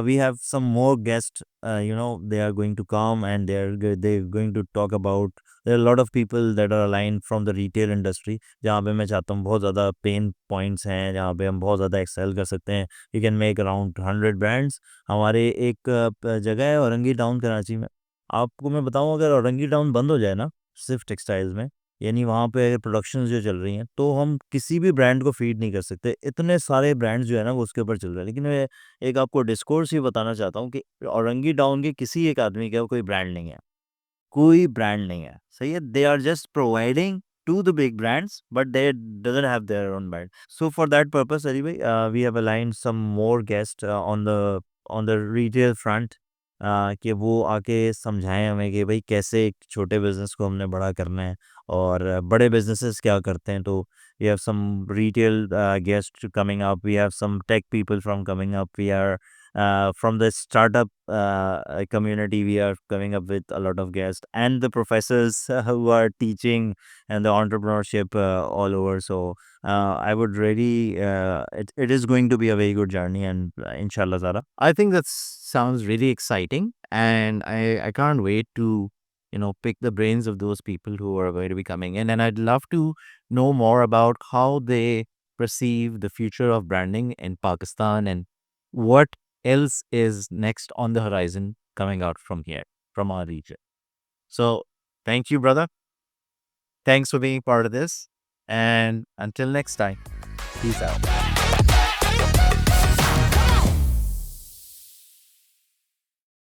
we have some more guests. They are going to come, and they're going to talk about. There are a lot of people that are aligned from the retail industry. जहाँ पे मैं चाहता हूँ बहुत ज़्यादा pen points हैं, जहाँ पे हम बहुत ज़्यादा एक्सेल कर सकते हैं। You can make around 100 brands. हमारे एक जगह है औरंगी टाउन कराची में। आपको मैं बताऊँ, अगर औरंगी टाउन बंद हो जाए ना सिर्फ टेक्सटाइल्स में, यानी वहाँ पे अगर प्रोडक्शन जो चल रही हैं, तो हम किसी भी ब्रांड को फीड नहीं कर सकते। इतने सारे ब्रांड्स जो है ना वो उसके ऊपर चल रहे हैं। लेकिन मैं एक आपको डिस्कोर्स ही बताना चाहता हूँ कि औरंगी टाउन के किसी एक आदमी का कोई ब्रांड नहीं है, कोई ब्रांड नहीं है, सही है। They are just providing to the big brands, but they doesn't have their own brand. So for that purpose, anyway, we have aligned some more guests on the retail front, कि वो आके समझाएं हमें कि भाई कैसे एक छोटे बिजनेस को हमने बड़ा करना है, और बड़े बिजनेसेस क्या करते हैं। तो we have some retail guests coming up, we have some tech people coming up, we are from the startup community, we are coming up with a lot of guests, and the professors who are teaching and the entrepreneurship all over. So I would really, it is going to be a very good journey, and inshallah, Zara. I think that sounds really exciting, and I can't wait to, pick the brains of those people who are going to be coming in. And I'd love to know more about how they perceive the future of branding in Pakistan and what else is next on the horizon coming out from here, from our region. So thank you, brother. Thanks for being part of this. And until next time, peace out.